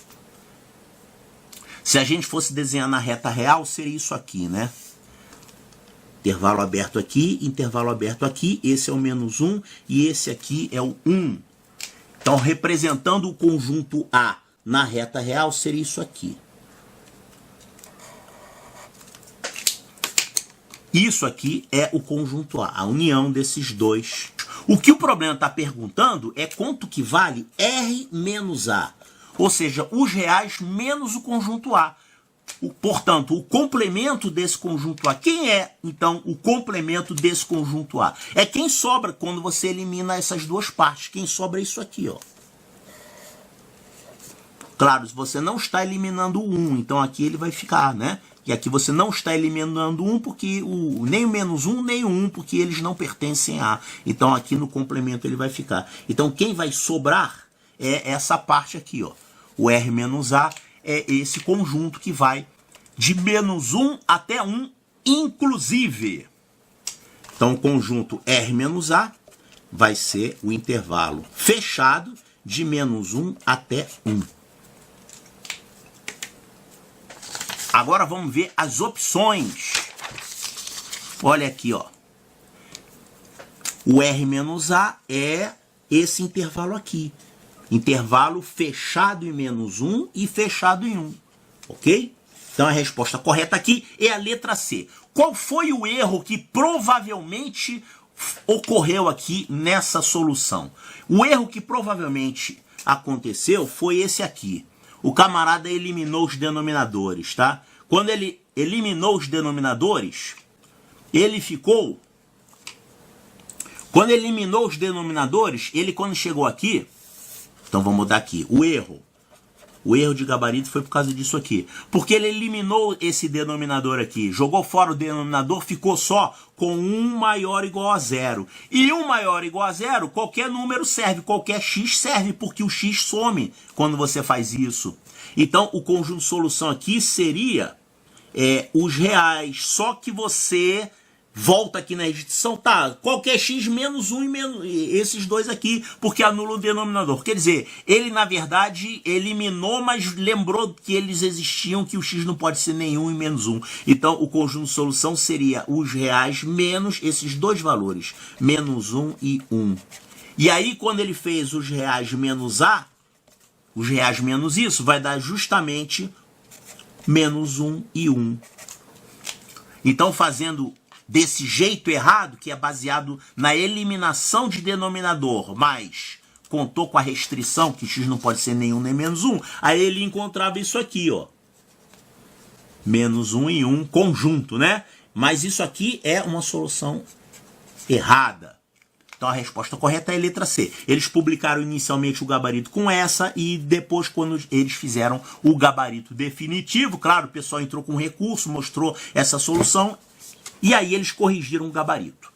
Se a gente fosse desenhar na reta real, seria isso aqui, né? Intervalo aberto aqui, intervalo aberto aqui. Esse é o menos 1 e esse aqui é o 1. Então, representando o conjunto A na reta real, seria isso aqui. Isso aqui é o conjunto A, a união desses dois. O que o problema está perguntando é quanto que vale R menos A. Ou seja, os reais menos o conjunto A. Portanto, o complemento desse conjunto A. Quem é, então, o complemento desse conjunto A? É quem sobra quando você elimina essas duas partes. Quem sobra é isso aqui, ó. Claro, se você não está eliminando o 1, então aqui ele vai ficar, né? E aqui você não está eliminando 1, porque nem o menos 1, nem o 1, porque eles não pertencem a A. Então aqui no complemento ele vai ficar. Então quem vai sobrar é essa parte aqui, ó. O R menos A é esse conjunto que vai de menos 1 até 1, inclusive. Então o conjunto R menos A vai ser o intervalo fechado de menos 1 até 1. Agora vamos ver as opções. Olha aqui, ó. O R menos A é esse intervalo aqui. Intervalo fechado em menos 1 e fechado em 1. Ok? Então a resposta correta aqui é a letra C. Qual foi o erro que provavelmente ocorreu aqui nessa solução? O erro que provavelmente aconteceu foi esse aqui. o camarada eliminou os denominadores, tá? Quando ele eliminou os denominadores, ele ficou... Quando ele eliminou os denominadores, ele quando chegou aqui... Então vamos mudar aqui. O erro de gabarito foi por causa disso aqui. Porque ele eliminou esse denominador aqui. Jogou fora o denominador, ficou só com 1 maior ou igual a 0. E 1 maior ou igual a 0, qualquer número serve. Qualquer x serve, porque o x some quando você faz isso. Então, o conjunto de solução aqui seria os reais. Só que você... volta aqui na restrição, tá, qualquer x menos 1 e menos esses dois aqui, porque anula o denominador. Quer dizer, ele na verdade eliminou, mas lembrou que eles existiam, que o x não pode ser nenhum e menos 1. Então o conjunto de solução seria os reais menos esses dois valores, menos 1 e 1. E aí quando ele fez os reais menos a, os reais menos isso, vai dar justamente menos 1 e 1. Então fazendo desse jeito errado, que é baseado na eliminação de denominador, mas contou com a restrição que x não pode ser nenhum nem menos 1, aí ele encontrava isso aqui, ó. Menos 1 e 1, conjunto, né? Mas isso aqui é uma solução errada. Então a resposta correta é a letra C. Eles publicaram inicialmente o gabarito com essa e depois, quando eles fizeram o gabarito definitivo, claro, o pessoal entrou com recurso, mostrou essa solução, e aí eles corrigiram o gabarito.